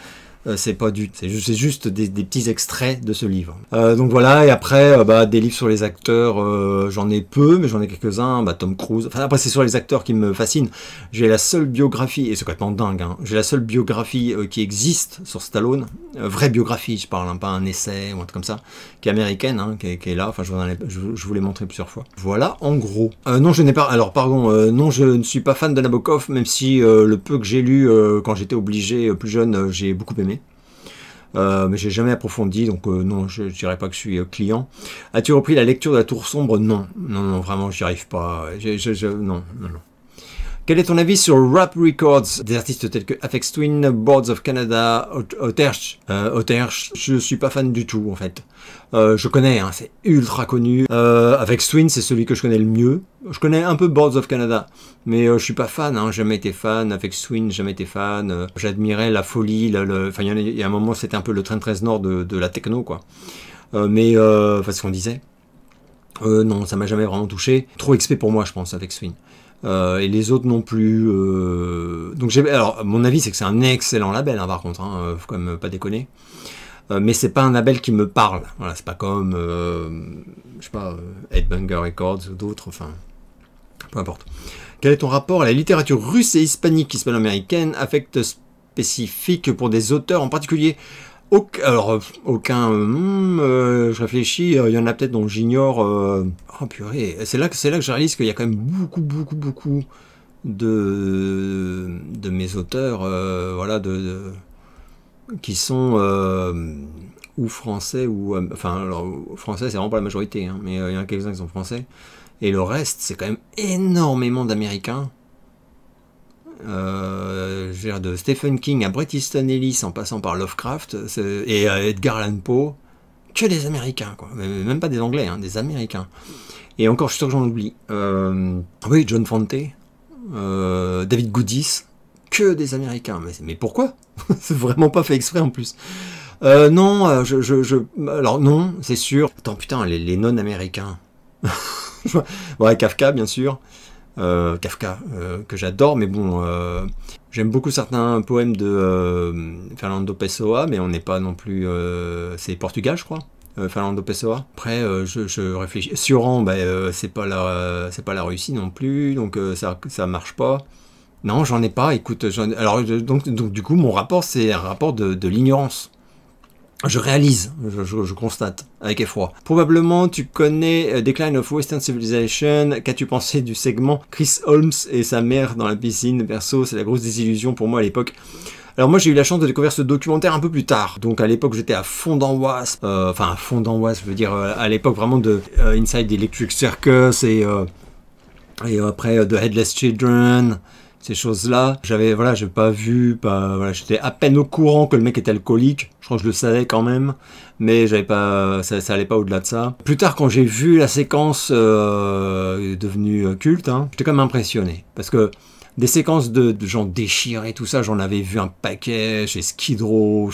c'est pas c'est juste des petits extraits de ce livre. Donc voilà, et après, des livres sur les acteurs, j'en ai peu, mais j'en ai quelques-uns. Tom Cruise. Enfin, après, c'est sur les acteurs qui me fascinent. J'ai la seule biographie, et c'est complètement dingue, hein, j'ai la seule biographie qui existe sur Stallone, vraie biographie, je parle, hein, pas un essai ou un truc comme ça, qui est américaine, hein, qui est là. Enfin, je vous l'ai montré plusieurs fois. Voilà, en gros. Non, je n'ai pas. Alors, pardon, non, je ne suis pas fan de Nabokov, même si le peu que j'ai lu quand j'étais obligé, plus jeune, j'ai beaucoup aimé. Mais j'ai jamais approfondi, donc non, je dirais pas que je suis client. As-tu repris la lecture de La Tour Sombre? Non, vraiment, j'y arrive pas. Non. Quel est ton avis sur Rap Records, des artistes tels que Aphex Twin, Boards of Canada, Oterch? Je suis pas fan du tout en fait. Je connais, hein, c'est ultra connu. Aphex Twin, c'est celui que je connais le mieux. Je connais un peu Boards of Canada, mais je suis pas fan, hein, jamais été fan. Aphex Twin, jamais été fan. J'admirais la folie, enfin il y a un moment c'était un peu le train 13 Nord de la techno quoi. Mais enfin ce qu'on disait. Non, ça m'a jamais vraiment touché. Trop XP pour moi je pense Aphex Twin. Et les autres non plus. Donc alors mon avis c'est que c'est un excellent label hein, par contre, hein, faut quand même pas déconner. Mais c'est pas un label qui me parle. Voilà, c'est pas comme je sais pas Headbanger Records ou d'autres. Enfin, peu importe. Quel est ton rapport à la littérature russe et hispanique, hispano-américaine, affect spécifique pour des auteurs en particulier? Alors, aucun. Je réfléchis, il y en a peut-être dont j'ignore. Oh purée, c'est là que je réalise qu'il y a quand même beaucoup de mes auteurs, voilà, qui sont ou français ou. Enfin, alors, français, c'est vraiment pas la majorité, hein, mais il y en a quelques-uns qui sont français. Et le reste, c'est quand même énormément d'Américains. Je veux dire, de Stephen King à Bret Easton Ellis en passant par Lovecraft et Edgar Allan Poe, que des Américains, quoi. Même pas des Anglais, hein, des Américains. Et encore, je suis sûr que j'en oublie. Oui, John Fante, David Goodis, que des Américains. Mais pourquoi? C'est vraiment pas fait exprès en plus. Non, alors non, c'est sûr. Attends, putain, les non-américains. Ouais, Kafka, bien sûr. Kafka, que j'adore, mais bon, j'aime beaucoup certains poèmes de Fernando Pessoa, mais on n'est pas non plus... c'est Portugal, je crois, Fernando Pessoa. Après, je réfléchis. Sioran, c'est pas la Russie non plus, donc ça marche pas. Non, j'en ai pas, écoute, alors donc du coup, mon rapport, c'est un rapport de l'ignorance. Je réalise, je constate, avec effroi. Probablement, tu connais Decline of Western Civilization. Qu'as-tu pensé du segment Chris Holmes et sa mère dans la piscine? Perso, c'est la grosse désillusion pour moi à l'époque. Alors moi, j'ai eu la chance de découvrir ce documentaire un peu plus tard. Donc à l'époque, j'étais à fond dans Wasp. Enfin, à fond dans Wasp, je veux dire, à l'époque vraiment de Inside Electric Circus et Et après The Headless Children, ces choses-là, j'avais pas vu, voilà, j'étais à peine au courant que le mec était alcoolique. Je crois que je le savais quand même, mais j'avais pas, ça allait pas au-delà de ça. Plus tard, quand j'ai vu la séquence devenue culte, hein, j'étais quand même impressionné, parce que des séquences de gens déchirés, tout ça, j'en avais vu un paquet chez Skid Row,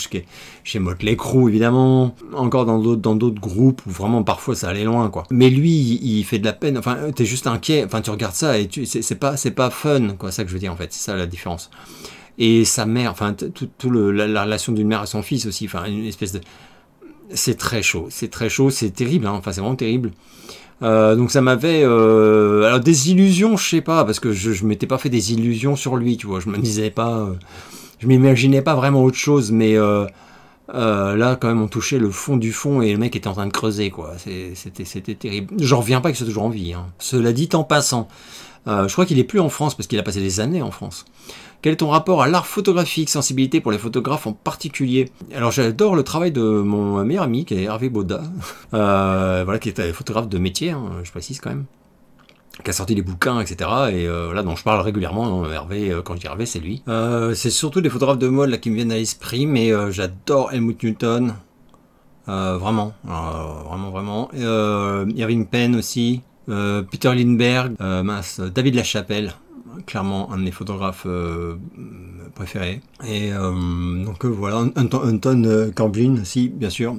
chez Motley Crue évidemment, encore dans d'autres groupes où vraiment parfois ça allait loin, quoi. Mais lui, il fait de la peine, enfin t'es juste inquiet, enfin tu regardes ça et c'est pas fun, quoi, ça que je veux dire en fait, c'est ça la différence. Et sa mère, enfin la relation d'une mère à son fils aussi, enfin une espèce de... C'est très chaud, c'est terrible, hein, enfin c'est vraiment terrible. Donc ça m'avait... alors des illusions, je sais pas, parce que je m'étais pas fait des illusions sur lui, tu vois, je me disais pas... je m'imaginais pas vraiment autre chose, mais là quand même on touchait le fond du fond et le mec était en train de creuser, quoi, c'était terrible. J'en reviens pas qu'il soit toujours en vie, hein. Cela dit en passant, je crois qu'il est plus en France, parce qu'il a passé des années en France. Quel est ton rapport à l'art photographique, sensibilité pour les photographes en particulier? Alors j'adore le travail de mon meilleur ami, qui est Hervé Baudat, voilà, qui est photographe de métier, hein, je précise quand même, qui a sorti des bouquins, etc. Et voilà, dont je parle régulièrement, hein, Hervé, quand je dis Hervé, c'est lui. C'est surtout des photographes de mode là, qui me viennent à l'esprit, mais j'adore Helmut Newton, vraiment, vraiment. Irving Penn aussi, Peter Lindbergh, David Lachapelle, clairement un de mes photographes préférés. Et donc voilà, Anton Corbijn aussi, bien sûr,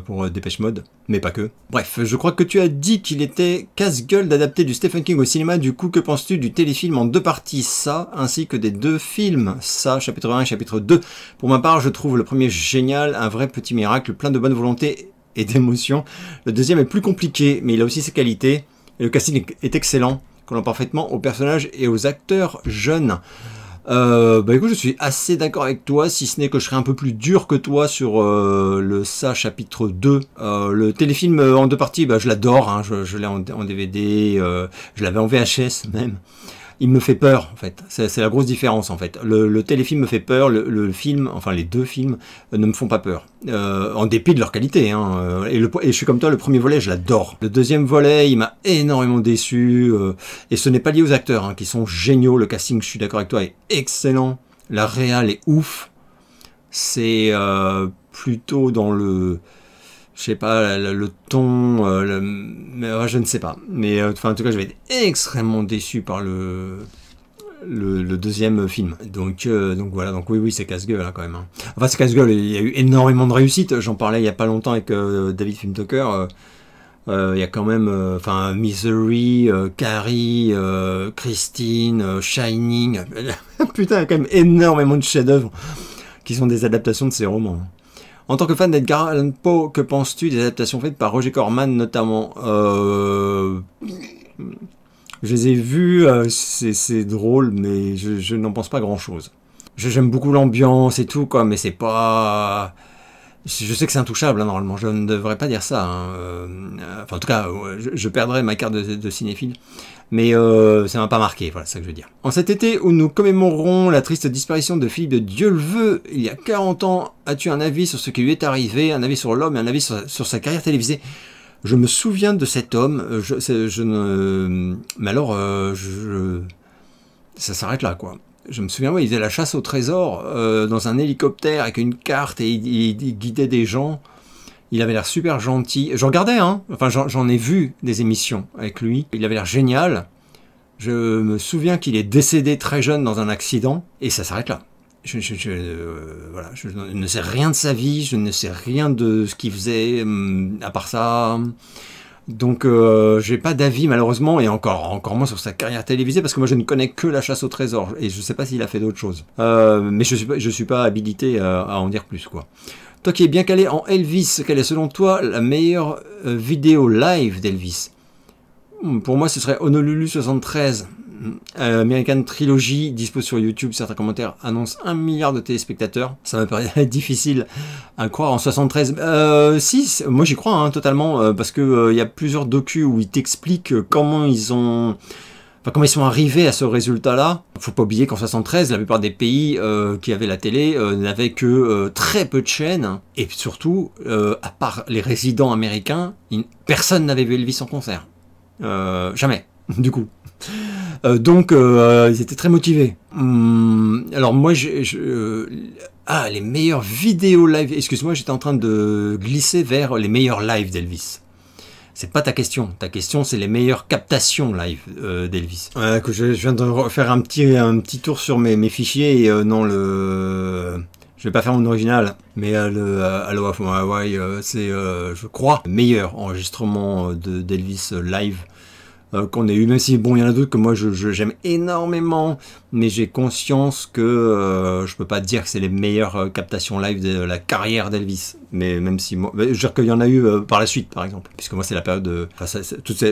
pour Dépêche Mode, mais pas que. Bref, je crois que tu as dit qu'il était casse-gueule d'adapter du Stephen King au cinéma. Du coup, que penses-tu du téléfilm en 2 parties, ça, ainsi que des 2 films, ça, chapitre 1 et chapitre 2? Pour ma part, je trouve le premier génial, un vrai petit miracle, plein de bonne volonté et d'émotion. Le deuxième est plus compliqué, mais il a aussi ses qualités, et le casting est excellent, collant parfaitement aux personnages et aux acteurs jeunes. Bah écoute, je suis assez d'accord avec toi, si ce n'est que je serais un peu plus dur que toi sur le Ça chapitre 2. Le téléfilm en 2 parties, bah, je l'adore, hein, je l'ai en DVD, je l'avais en VHS même. Il me fait peur, en fait. C'est la grosse différence, en fait. Le téléfilm me fait peur, le film, enfin les 2 films, ne me font pas peur. En dépit de leur qualité, hein. Et je suis comme toi, le premier volet, je l'adore. Le deuxième volet, il m'a énormément déçu. Et ce n'est pas lié aux acteurs, hein, qui sont géniaux. Le casting, je suis d'accord avec toi, est excellent. La réal est ouf. C'est plutôt dans le... Je sais pas, le ton, mais, je ne sais pas. Mais enfin, en tout cas, je vais être extrêmement déçu par le deuxième film. Donc voilà, donc oui, c'est casse-gueule hein, quand même. Hein. Enfin, c'est casse-gueule, il y a eu énormément de réussites. J'en parlais il y a pas longtemps avec David Filmtalker. Il y a quand même, enfin, Misery, Carrie, Christine, Shining. Putain, il y a quand même énormément de chefs-d'œuvre qui sont des adaptations de ces romans. En tant que fan d'Edgar Allan Poe, que penses-tu des adaptations faites par Roger Corman notamment? Je les ai vues, c'est drôle, mais je n'en pense pas grand-chose. J'aime beaucoup l'ambiance et tout, quoi, mais c'est pas... Je sais que c'est intouchable, hein, normalement, je ne devrais pas dire ça. Hein. Enfin, en tout cas, je perdrais ma carte de cinéphile. Mais ça m'a pas marqué, voilà, c'est ça que je veux dire. En cet été où nous commémorons la triste disparition de Philippe de Dieu le veut, il y a 40 ans, as-tu un avis sur ce qui lui est arrivé, un avis sur l'homme et un avis sur sa carrière télévisée? Je me souviens de cet homme, mais alors, ça s'arrête là, quoi. Je me souviens, il faisait la chasse au trésor dans un hélicoptère avec une carte et il guidait des gens. Il avait l'air super gentil. Je regardais, hein. Enfin, j'en ai vu des émissions avec lui. Il avait l'air génial. Je me souviens qu'il est décédé très jeune dans un accident. Et ça s'arrête là. Voilà, je ne sais rien de sa vie. Je ne sais rien de ce qu'il faisait, à part ça. Donc, j'ai pas d'avis, malheureusement. Et encore moins sur sa carrière télévisée. Parce que moi, je ne connais que la chasse au trésor. Et je sais pas s'il a fait d'autres choses. Mais je suis pas habilité à en dire plus, quoi. Toi qui es bien calé en Elvis, quelle est selon toi la meilleure vidéo live d'Elvis? Pour moi, ce serait Honolulu 73, American Trilogy, dispo sur YouTube. Certains commentaires annoncent 1 milliard de téléspectateurs. Ça me paraît difficile à croire en 73. Si, moi j'y crois hein, totalement, parce que y a plusieurs docus où ils t'expliquent comment ils ont... Enfin, comment ils sont arrivés à ce résultat-là. Faut pas oublier qu'en 73, la plupart des pays qui avaient la télé n'avaient que très peu de chaînes. Et surtout, à part les résidents américains, personne n'avait vu Elvis en concert. Jamais, du coup. Donc ils étaient très motivés. Alors moi, les meilleures vidéos live. Excuse-moi, j'étais en train de glisser vers les meilleurs lives d'Elvis. C'est pas ta question. Ta question, c'est les meilleures captations live d'Elvis. Que je viens de faire un petit tour sur mes fichiers et non je vais pas faire mon original, mais le Aloha from Hawaii, c'est, je crois, le meilleur enregistrement d'Elvis live qu'on ait eu, même si bon, il y en a d'autres que moi j'aime énormément, mais j'ai conscience que je peux pas dire que c'est les meilleures captations live de la carrière d'Elvis, mais même si moi, je veux dire qu'il y en a eu par la suite, par exemple, puisque moi c'est la période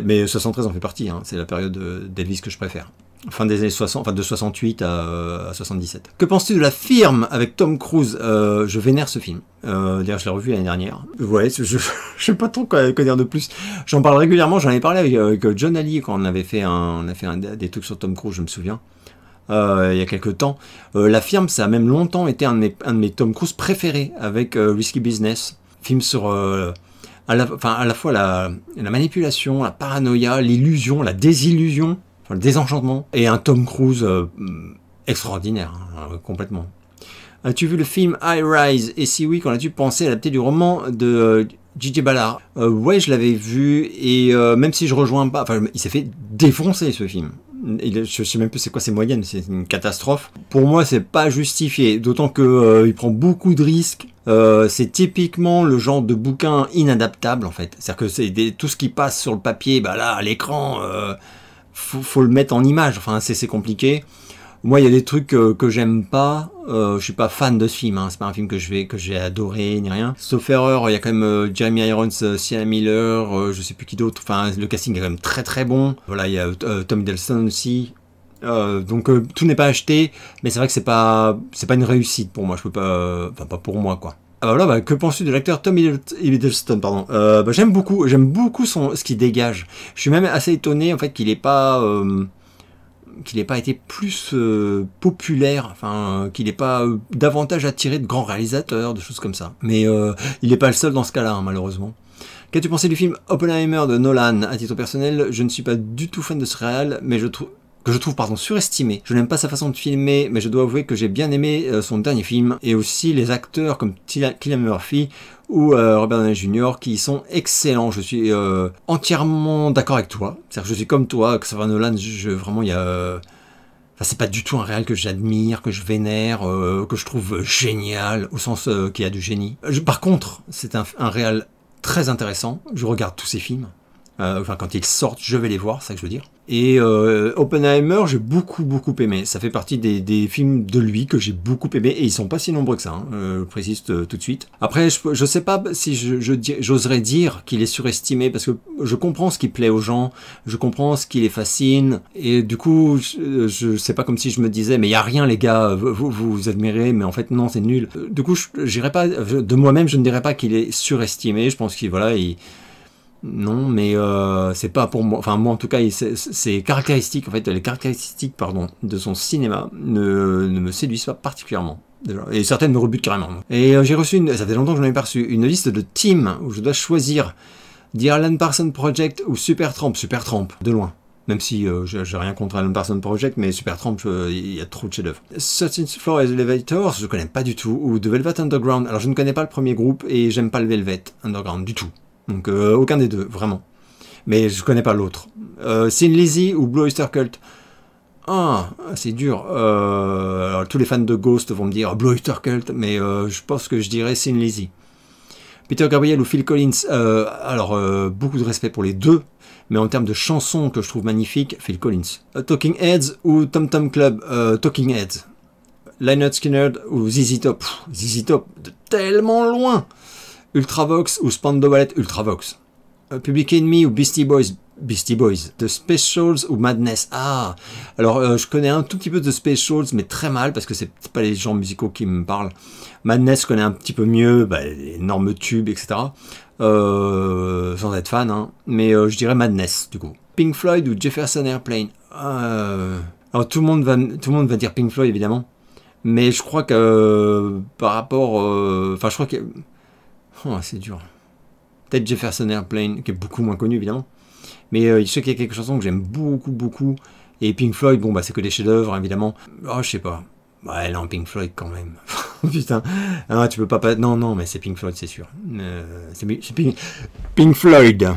mais 73 en fait partie, hein, c'est la période d'Elvis que je préfère. Fin des années 60, enfin de 68 à 77. Que penses-tu de La Firme avec Tom Cruise? Je vénère ce film. D'ailleurs, je l'ai revu l'année dernière. Ouais, je sais pas trop quoi dire de plus. J'en parle régulièrement. J'en ai parlé avec John Ali quand on a fait des trucs sur Tom Cruise, je me souviens. Il y a quelques temps. La Firme, ça a même longtemps été un de mes Tom Cruise préférés avec Risky Business. Film sur à la fois la manipulation, la paranoïa, l'illusion, la désillusion. Le désenchantement, et un Tom Cruise extraordinaire, hein, complètement. As-tu vu le film High Rise? Et si oui, qu'en as-tu pensé adapté du roman de J.J. Ballard? Ouais, je l'avais vu, et même si je rejoins pas, enfin, il s'est fait défoncer ce film. Je sais même plus c'est quoi ses moyennes, c'est une catastrophe. Pour moi, c'est pas justifié, d'autant que il prend beaucoup de risques. C'est typiquement le genre de bouquin inadaptable, en fait. C'est-à-dire que c'est tout ce qui passe sur le papier, bah là, à l'écran... faut le mettre en image, enfin c'est compliqué. Moi il y a des trucs que j'aime pas, je suis pas fan de ce film, hein. C'est pas un film que j'ai adoré ni rien. Sauf erreur, il y a quand même Jeremy Irons, Sienna Miller, je sais plus qui d'autre, enfin le casting est quand même très très bon. Voilà, il y a Tom Hiddleston aussi. Donc tout n'est pas acheté, mais c'est vrai que c'est pas une réussite pour moi, je peux pas, enfin pas pour moi quoi. Ah bah là, que penses-tu de l'acteur Tom Hiddleston, pardon. J'aime beaucoup ce qu'il dégage. Je suis même assez étonné en fait qu'il ait pas été plus populaire, enfin qu'il ait pas davantage attiré de grands réalisateurs, de choses comme ça. Mais il n'est pas le seul dans ce cas-là, hein, malheureusement. Qu'as-tu pensé du film Oppenheimer de Nolan? À titre personnel, je ne suis pas du tout fan de ce réal, mais je trouve surestimé. Je n'aime pas sa façon de filmer, mais je dois avouer que j'ai bien aimé son dernier film, et aussi les acteurs comme Cillian Murphy ou Robert Downey Jr. qui sont excellents. Je suis entièrement d'accord avec toi. C'est-à-dire que je suis comme toi, Christopher Nolan, vraiment il y a... Enfin, c'est pas du tout un réal que j'admire, que je vénère, que je trouve génial, au sens qu'il y a du génie. Par contre, c'est un réal très intéressant. Je regarde tous ses films. Enfin, quand ils sortent, je vais les voir, c'est ça que je veux dire. Et Oppenheimer, j'ai beaucoup aimé. Ça fait partie des films de lui que j'ai beaucoup aimé, et ils sont pas si nombreux que ça, hein, je précise tout de suite. Après, je sais pas si j'oserais dire qu'il est surestimé, parce que je comprends ce qui plaît aux gens, je comprends ce qui les fascine, et du coup, c'est pas comme si je me disais, mais il y a rien les gars, vous admirez, mais en fait non, c'est nul. Du coup, j'irais pas, de moi-même, je ne dirais pas qu'il est surestimé, je pense qu'il, voilà, non, mais c'est pas pour moi. Enfin, moi en tout cas, ses caractéristiques, en fait, les caractéristiques, pardon, de son cinéma ne me séduisent pas particulièrement. Déjà. Et certaines me rebutent carrément. Et j'ai reçu ça fait longtemps que je n'en ai pas reçu, une liste de teams où je dois choisir The Alan Parsons Project ou Supertramp, de loin. Même si j'ai rien contre Alan Parsons Project, mais Supertramp, il y a trop de chefs-d'œuvre. 13th Floor Elevators, je connais pas du tout, ou The Velvet Underground. Alors je ne connais pas le premier groupe et j'aime pas le Velvet Underground du tout. Donc aucun des deux, vraiment. Mais je connais pas l'autre. Thin Lizzy ou Blue Oyster Cult. Ah, c'est dur. Alors, tous les fans de Ghost vont me dire Blue Oyster Cult, mais je pense que je dirais Thin Lizzy. Peter Gabriel ou Phil Collins. Beaucoup de respect pour les deux, mais en termes de chansons que je trouve magnifiques, Phil Collins. Talking Heads ou Tom Tom Club. Talking Heads. Lynyrd Skynyrd ou ZZ Top. ZZ Top, de tellement loin. Ultravox ou Spandau Ballet, Ultravox. Public Enemy ou Beastie Boys, Beastie Boys. The Specials ou Madness. Ah, alors je connais un tout petit peu de Specials, mais très mal, parce que c'est pas les genres musicaux qui me parlent. Madness, je connais un petit peu mieux, les énormes tubes, etc. Sans être fan, hein. Mais je dirais Madness, du coup. Pink Floyd ou Jefferson Airplane. Alors tout le monde va dire Pink Floyd, évidemment. Mais je crois que par rapport... Enfin, je crois que... Oh, c'est dur. Peut-être Jefferson Airplane, qui est beaucoup moins connu évidemment. Mais je sais qu'il y a quelques chansons que j'aime beaucoup. Et Pink Floyd, bon, bah, c'est que des chefs-d'œuvre, évidemment. Oh, je sais pas. Ouais, non, Pink Floyd quand même. Putain. Ah, tu peux pas... Non, non, mais c'est Pink Floyd, c'est sûr. C'est Pink Floyd.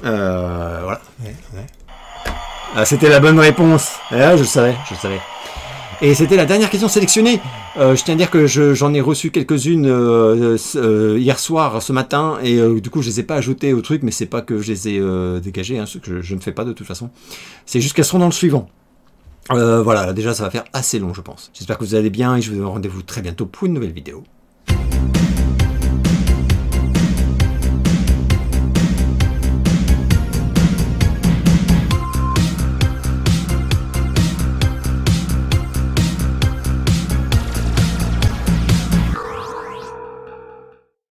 Voilà. Ouais, ouais. Ah, c'était la bonne réponse. Ah, je le savais, je le savais. Et c'était la dernière question sélectionnée. Je tiens à dire que j'en ai reçu quelques-unes hier soir, ce matin, et du coup je les ai pas ajoutées au truc, mais c'est pas que je les ai dégagées, hein, ce que je ne fais pas de toute façon. C'est juste qu'elles seront dans le suivant. Voilà, déjà ça va faire assez long je pense. J'espère que vous allez bien et je vous donne rendez-vous très bientôt pour une nouvelle vidéo.